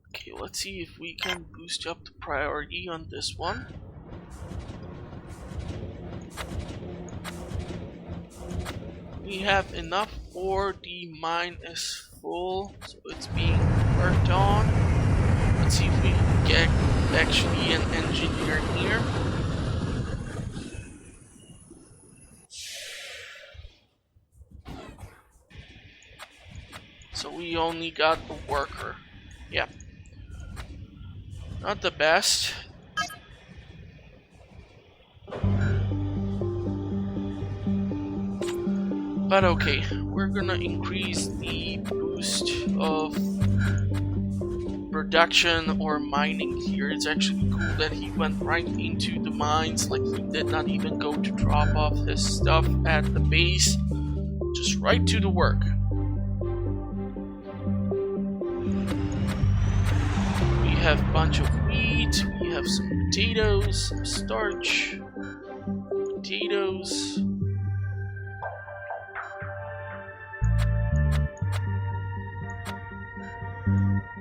B: Okay, let's see if we can boost up the priority on this one. We have enough ore, the mine is full, so it's being worked on. Let's see if we can get actually an engineer here. So we only got the worker. Yep. Not the best. But okay, we're gonna increase the boost of production or mining here. It's actually cool that he went right into the mines, like he did not even go to drop off his stuff at the base, just right to the work. We have a bunch of wheat, we have some potatoes, some starch, potatoes.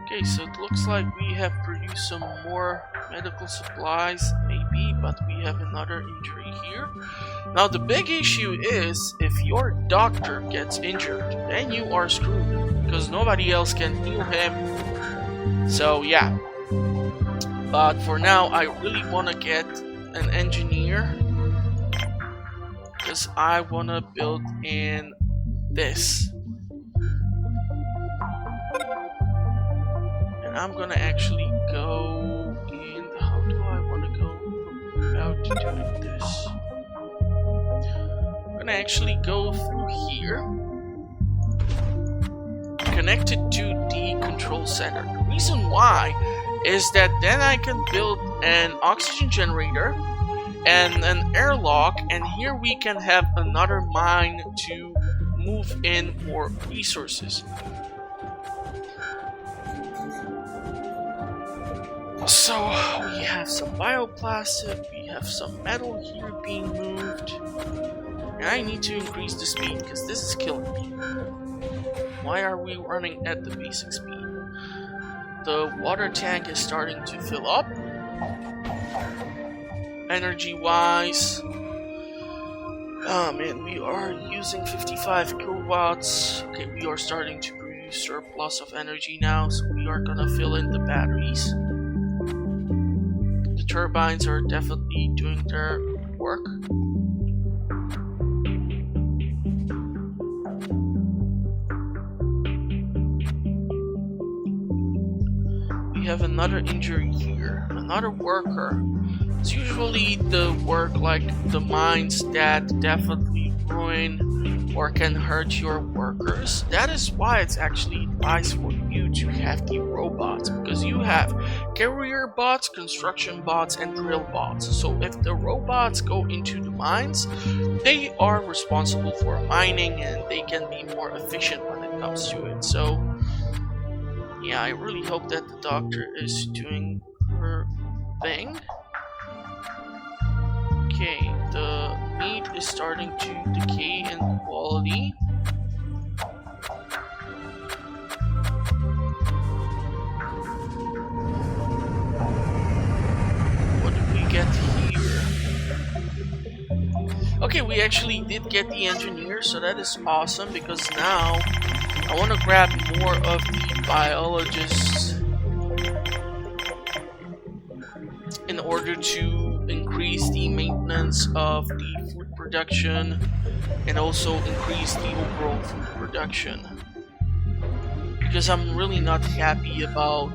B: Okay, so it looks like we have produced some more medical supplies, maybe, but we have another injury here. Now the big issue is, if your doctor gets injured, then you are screwed, because nobody else can heal him. So yeah. But for now, I really want to get an engineer, because I want to build in this. And I'm gonna actually go in. How do I want to go about doing this? I'm gonna actually go through here, connect it to the control center. The reason why is that then I can build an oxygen generator and an airlock, and here we can have another mine to move in more resources. So we have some bioplastic, we have some metal here being moved, and I need to increase the speed because this is killing me. Why are we running at the basic speed? The water tank is starting to fill up, energy wise. Oh man, we are using 55 kilowatts. Okay, we are starting to produce surplus of energy now, so we are gonna fill in the batteries. The turbines are definitely doing their work. We have another injury here, another worker. It's usually the work like the mines that definitely ruin or can hurt your workers. That is why it's actually advised for you to have the robots, because you have carrier bots, construction bots, and drill bots. So if the robots go into the mines, they are responsible for mining and they can be more efficient when it comes to it. So yeah, I really hope that the doctor is doing her thing. Okay, the meat is starting to decay in quality. What did we get here? Okay, we actually did get the engineer, so that is awesome, because now I want to grab more of the biologists in order to increase the maintenance of the food production and also increase the overall food production, because I'm really not happy about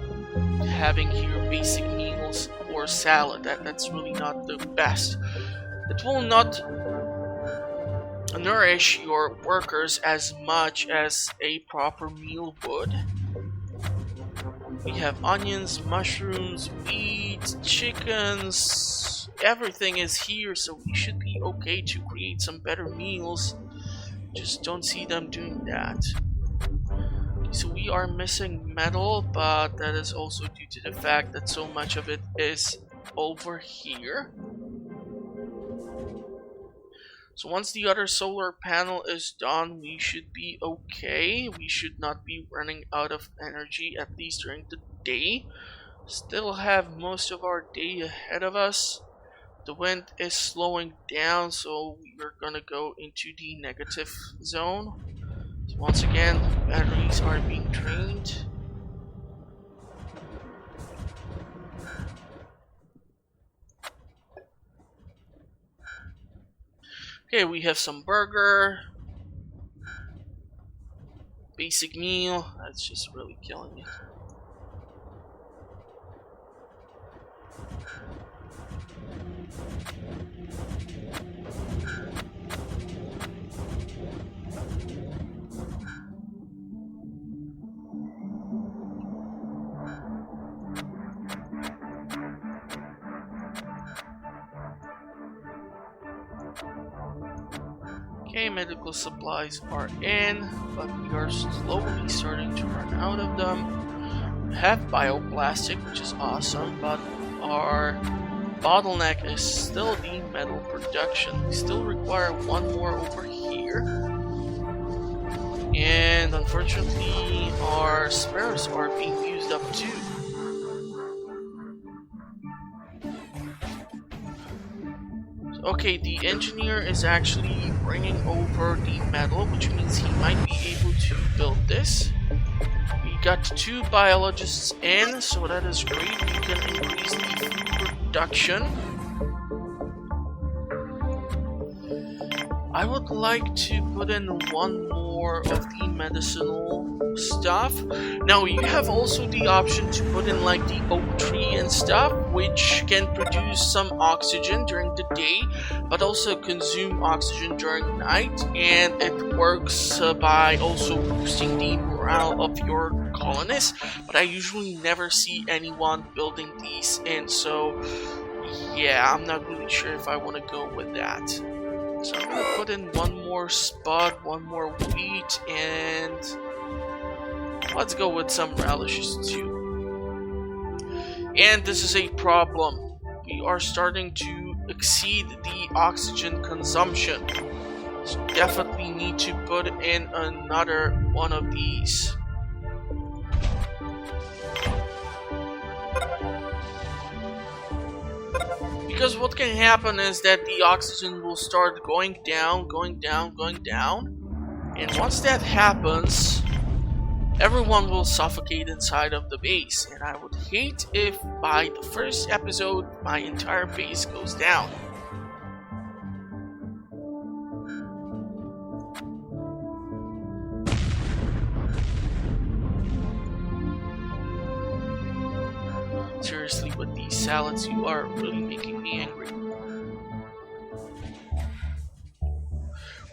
B: having here basic meals or salad. That's really not the best. It will not nourish your workers as much as a proper meal would. We have onions, mushrooms, wheat, chickens, everything is here, so we should be okay to create some better meals. Just don't see them doing that. Okay, so we are missing metal, but that is also due to the fact that so much of it is over here. So once the other solar panel is done, we should be okay. We should not be running out of energy, at least during the day. Still have most of our day ahead of us. The wind is slowing down, so we're gonna go into the negative zone. So once again, batteries are being drained. Okay, we have some burger, basic meal. That's just really killing me. Okay, medical supplies are in, but we are slowly starting to run out of them. We have bioplastic, which is awesome, but our bottleneck is still the metal production. We still require one more over here. And unfortunately, our spares are being used up too. Okay, the engineer is actually bringing over the metal, which means he might be able to build this. We got 2 biologists in, so that is great. We can increase the food production. I would like to put in one more of the medicinal stuff. Now you have also the option to put in like the oak tree and stuff, which can produce some oxygen during the day, but also consume oxygen during night, and it works by also boosting the morale of your colonists. But I usually never see anyone building these in, so yeah, I'm not really sure if I want to go with that. So I'm gonna put in one more spud, one more wheat, and let's go with some relishes too. And this is a problem. We are starting to exceed the oxygen consumption. So definitely need to put in another one of these. Because what can happen is that the oxygen will start going down, going down, going down. And once that happens, everyone will suffocate inside of the base. And I would hate if by the first episode, my entire base goes down. Seriously, with these salads, you are really making me angry.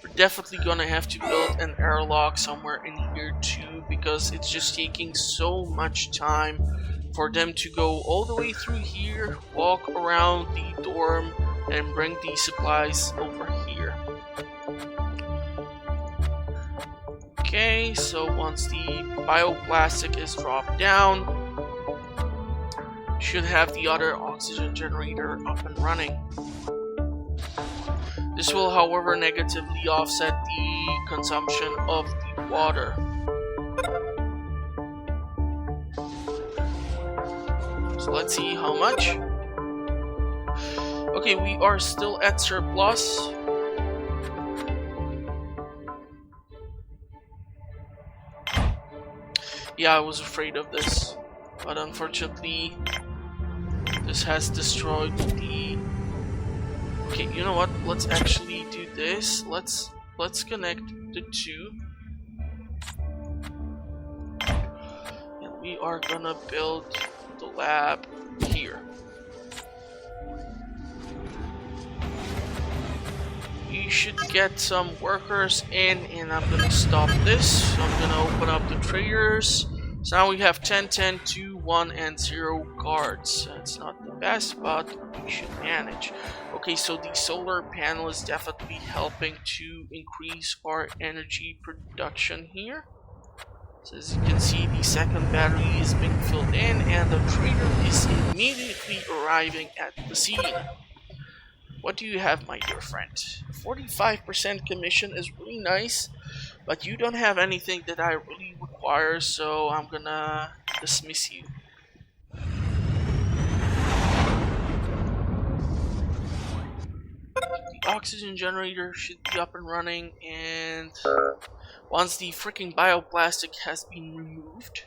B: We're definitely gonna have to build an airlock somewhere in here too, because it's just taking so much time for them to go all the way through here, walk around the dorm, and bring the supplies over here. Okay, so once the bioplastic is dropped down, should have the other oxygen generator up and running. This will, however, negatively offset the consumption of the water. So let's see how much. Okay, we are still at surplus. Yeah, I was afraid of this, but unfortunately this has destroyed the... Okay, you know what? Let's actually do this. Let's connect the two. And we are gonna build the lab here. You should get some workers in, and I'm gonna stop this. So I'm gonna open up the traders. So now we have 10, 10, 2, 1, and 0 guards. It's not the best, but we should manage. Okay, so the solar panel is definitely helping to increase our energy production here. So as you can see, the second battery is being filled in, and the trader is immediately arriving at the scene. What do you have, my dear friend? 45% commission is really nice, but you don't have anything that I really require, so I'm gonna dismiss you. The oxygen generator should be up and running, and once the freaking bioplastic has been removed,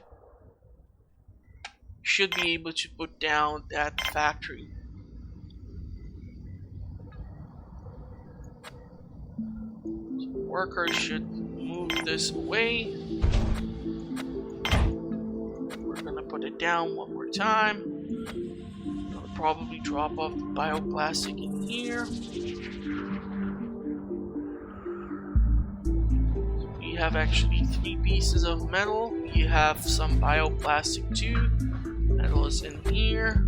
B: should be able to put down that factory. So workers should move this away. We're gonna put it down one more time. I'll probably drop off the bioplastic in here. We have actually 3 pieces of metal. We have some bioplastic too. Metal is in here.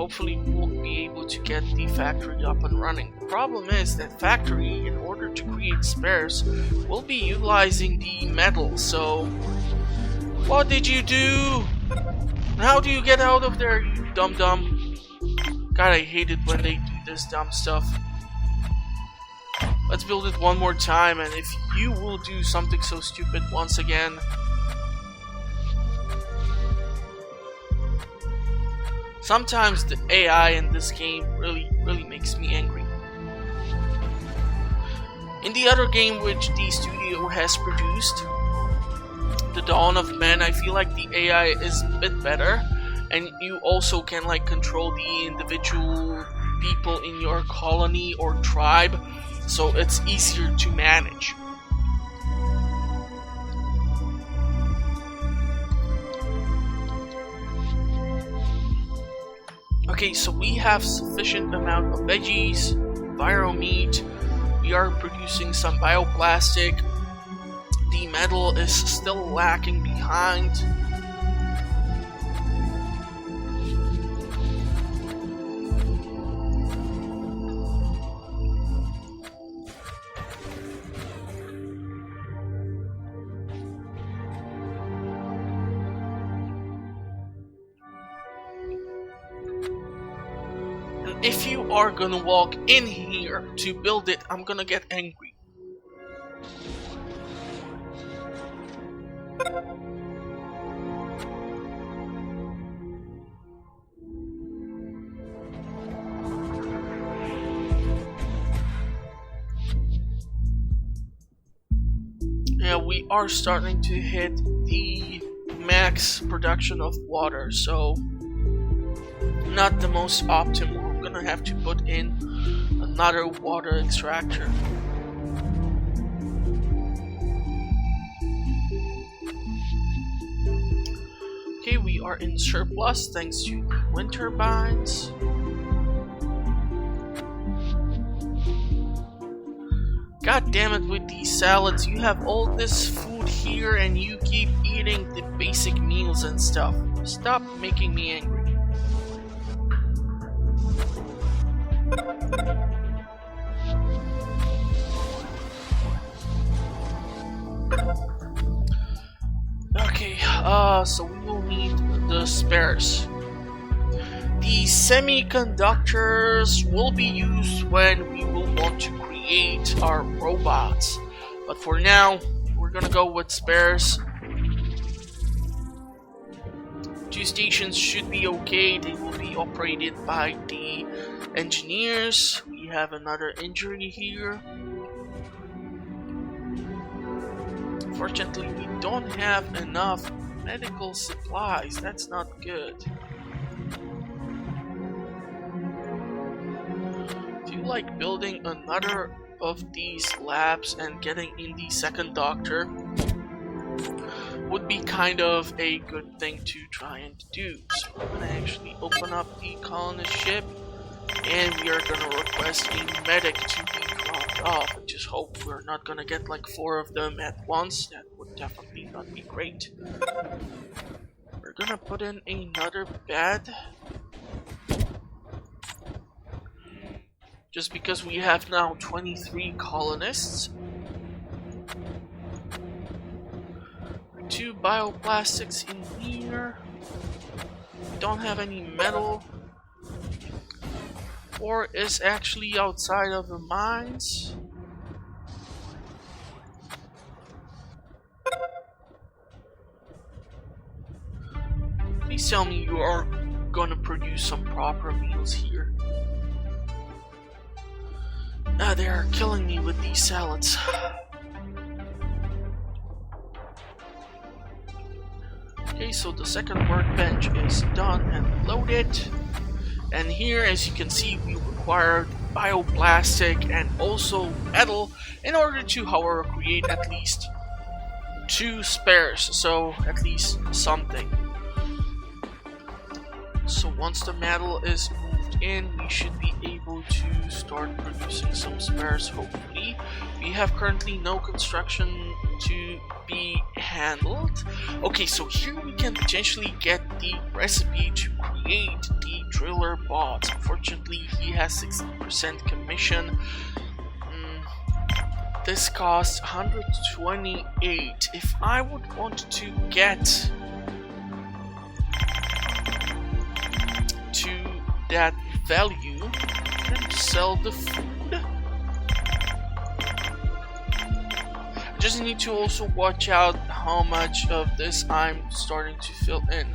B: hopefully we'll be able to get the factory up and running. The problem is that factory, in order to create spares, will be utilizing the metal. So what did you do? How do you get out of there, you dum-dum? God, I hate it when they do this dumb stuff. Let's build it one more time, and if you will do something so stupid once again, sometimes the AI in this game really makes me angry. In the other game which the studio has produced, The Dawn of Men, I feel like the AI is a bit better, and you also can like control the individual people in your colony or tribe, so it's easier to manage. Okay, so we have sufficient amount of veggies, bio meat, we are producing some bioplastic, the metal is still lacking behind. If you are gonna walk in here to build it, I'm gonna get angry. Yeah, we are starting to hit the max production of water, so not the most optimal. I'm gonna have to put in another water extractor. Okay, we are in surplus thanks to the wind turbines. God damn it with these salads, you have all this food here and you keep eating the basic meals and stuff. Stop making me angry. Okay, so we will need the spares. The semiconductors will be used when we will want to create our robots. But for now, we're gonna go with spares. 2 stations should be okay, they will be operated by the engineers. We have another injury here. Fortunately, we don't have enough medical supplies. That's not good. Do you like building another of these labs and getting in the second doctor? Would be kind of a good thing to try and do. So I'm gonna actually open up the colonist ship, and we are gonna request a medic to be dropped off. I just hope we're not gonna get like 4 of them at once. That would definitely not be great. We're gonna put in another bed, just because we have now 23 colonists. 2 bioplastics in here. We don't have any metal. 4 is actually outside of the mines. Please tell me you are gonna produce some proper meals here. They are killing me with these salads. Okay, so the second workbench is done and loaded. And here, as you can see, we require bioplastic and also metal in order to, however, create at least 2 spares, so at least something. So once the metal is moved in, we should be able to start producing some spares, hopefully. We have currently no construction to be handled. Okay, so here we can potentially get the recipe to create create the driller bot. Unfortunately, he has 60% commission. This costs 128. If I would want to get to that value, I can sell the food. I just need to also watch out how much of this I'm starting to fill in.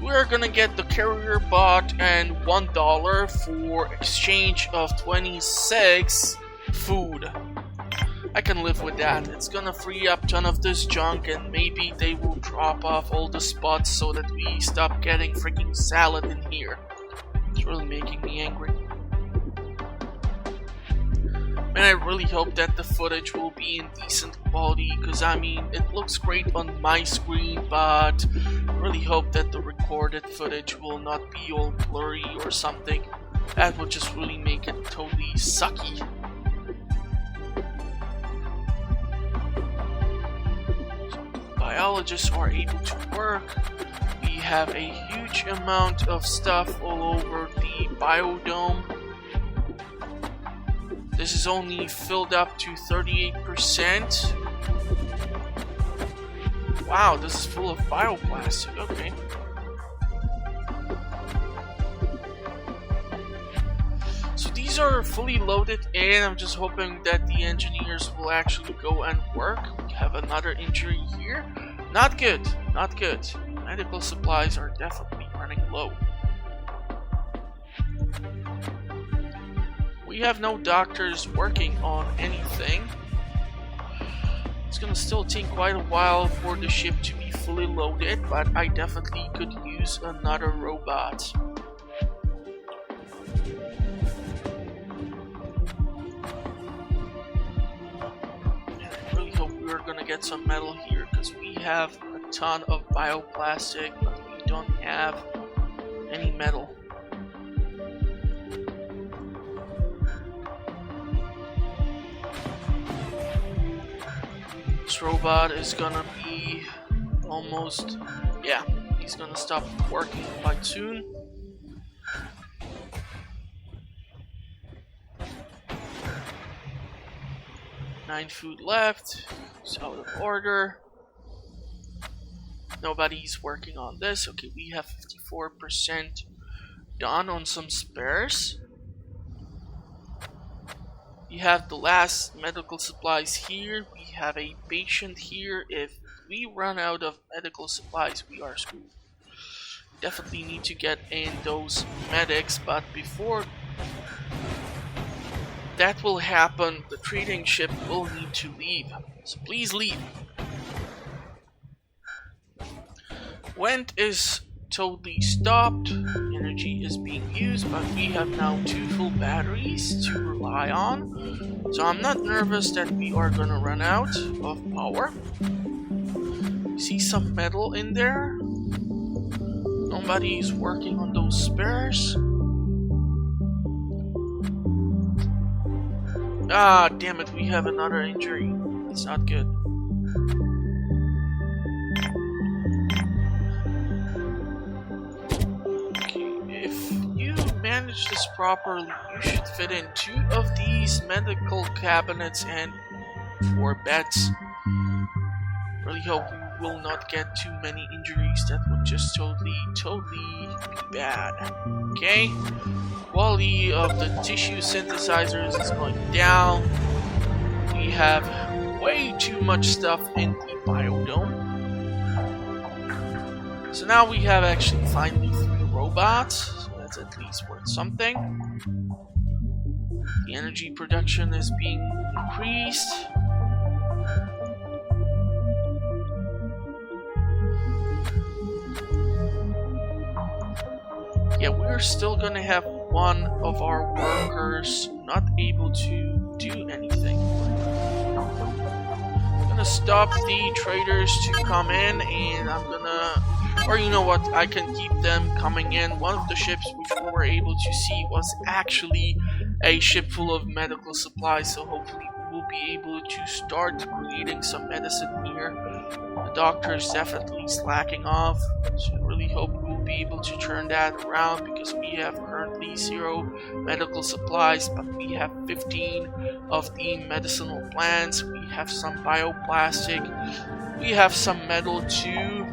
B: We're gonna get the carrier bot and $1 for exchange of 26 food. I can live with that. It's gonna free up a ton of this junk, and maybe they will drop off all the spots so that we stop getting freaking salad in here. It's really making me angry. And I really hope that the footage will be in decent quality, because I mean, it looks great on my screen, but I really hope that the recorded footage will not be all blurry or something. That would just really make it totally sucky. So biologists are able to work. We have a huge amount of stuff all over the biodome. This is only filled up to 38%. Wow, this is full of bioplastic. Okay. So these are fully loaded, and I'm just hoping that the engineers will actually go and work. We have another injury here. Not good. Not good. Medical supplies are definitely running low. We have no doctors working on anything. It's gonna still take quite a while for the ship to be fully loaded, but I definitely could use another robot. And I really hope we're gonna get some metal here, because we have a ton of bioplastic, but we don't have any metal. This robot is gonna be almost, yeah, he's gonna stop working quite soon. Nine food left. It's out of order. Nobody's working on this. Okay, we have 54% done on some spares. We have the last medical supplies here. We have a patient here. If we run out of medical supplies, we are screwed. Definitely need to get in those medics, but before that will happen, the trading ship will need to leave. So please leave. Vent is totally stopped. Energy is being used, but we have now 2 full batteries to rely on. So I'm not nervous that we are gonna run out of power. See some metal in there. Nobody is working on those spares. Ah, damn it, we have another injury. It's not good. Manage this properly, you should fit in 2 of these medical cabinets and 4 beds. Really hope we will not get too many injuries. That would just totally be bad. Okay, quality of the tissue synthesizers is going down. We have way too much stuff in the biodome. So now we have actually finally 3 robots. At least worth something. The energy production is being increased. Yeah, we're still gonna have one of our workers not able to do anything. I'm gonna stop the traders to come in, and I'm gonna, or you know what, I can keep them coming in. One of the ships which we were able to see was actually a ship full of medical supplies, so hopefully we'll be able to start creating some medicine here. The doctor is definitely slacking off. So I really hope we'll be able to turn that around, because we have currently 0 medical supplies, but we have 15 of the medicinal plants. We have some bioplastic. We have some metal too,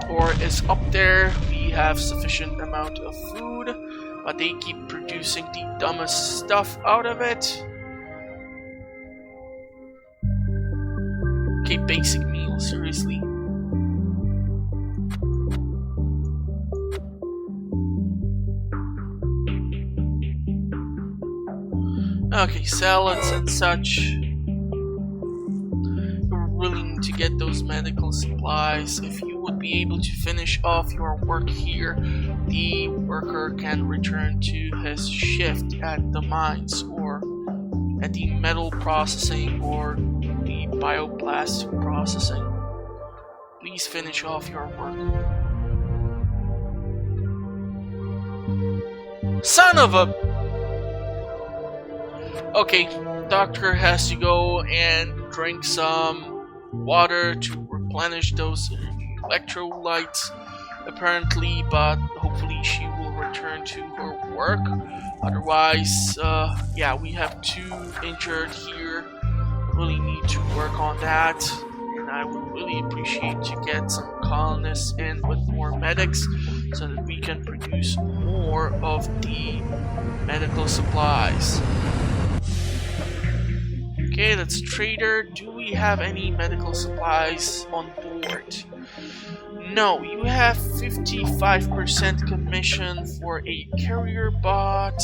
B: or is up there. We have sufficient amount of food, but they keep producing the dumbest stuff out of it. Okay, basic meal, seriously. Okay, salads and such. We're willing to get those medical supplies. If you would be able to finish off your work here, the worker can return to his shift at the mines, or at the metal processing, or the bioplastic processing. Please finish off your work. Son of a... Okay, doctor has to go and drink some water to replenish those electrolytes, apparently, but hopefully she will return to her work. Otherwise, yeah, we have 2 injured here. Really need to work on that, and I would really appreciate to get some colonists in with more medics so that we can produce more of the medical supplies. Okay, that's trader. Do we have any medical supplies on board? No, you have 55% commission for a carrier bot.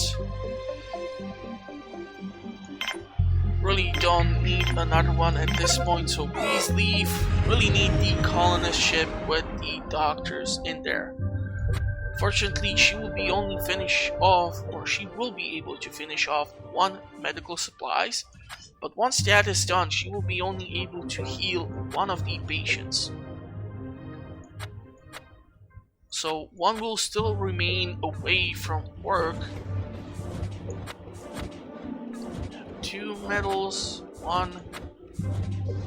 B: Really don't need another one at this point, so please leave. Really need the colonist ship with the doctors in there. Fortunately, she will be only finish off, or she will be able to finish off 1 medical supplies. But once that is done, she will be only able to heal 1 of the patients. So 1 will still remain away from work. 2 metals, 1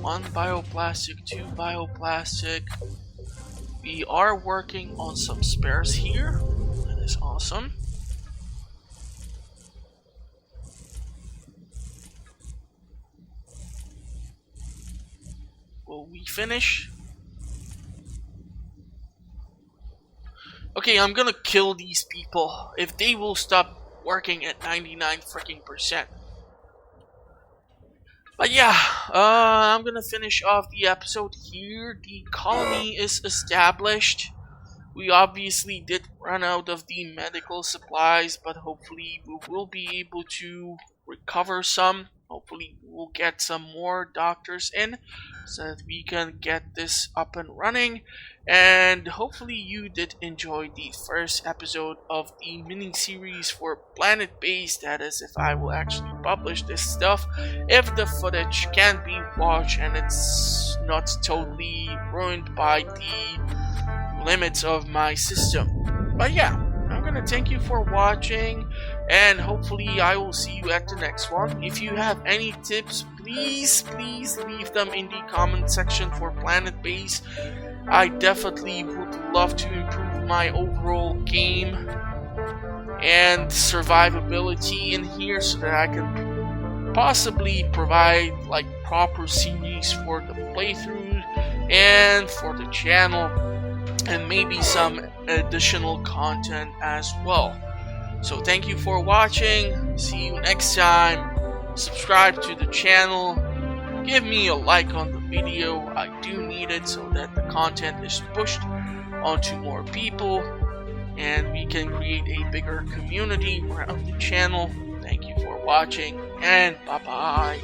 B: bioplastic, 2 bioplastic. We are working on some spares here. That is awesome. Will we finish? Okay, I'm gonna kill these people if they will stop working at 99%. But yeah, I'm gonna finish off the episode here. The colony is established. We obviously did run out of the medical supplies, but hopefully we will be able to recover some. Hopefully we'll get some more doctors in so that we can get this up and running. And hopefully you did enjoy the first episode of the mini-series for Planetbase. That is, if I will actually publish this stuff, if the footage can be watched and it's not totally ruined by the limits of my system. But yeah, I'm gonna thank you for watching, and hopefully I will see you at the next one. If you have any tips, please leave them in the comment section for Planetbase. I definitely would love to improve my overall game and survivability in here so that I can possibly provide like proper series for the playthrough and for the channel, and maybe some additional content as well. So thank you for watching. See you next time. Subscribe to the channel. Give me a like on the video. I do need it so that the content is pushed onto more people and we can create a bigger community around the channel. Thank you for watching, and bye bye.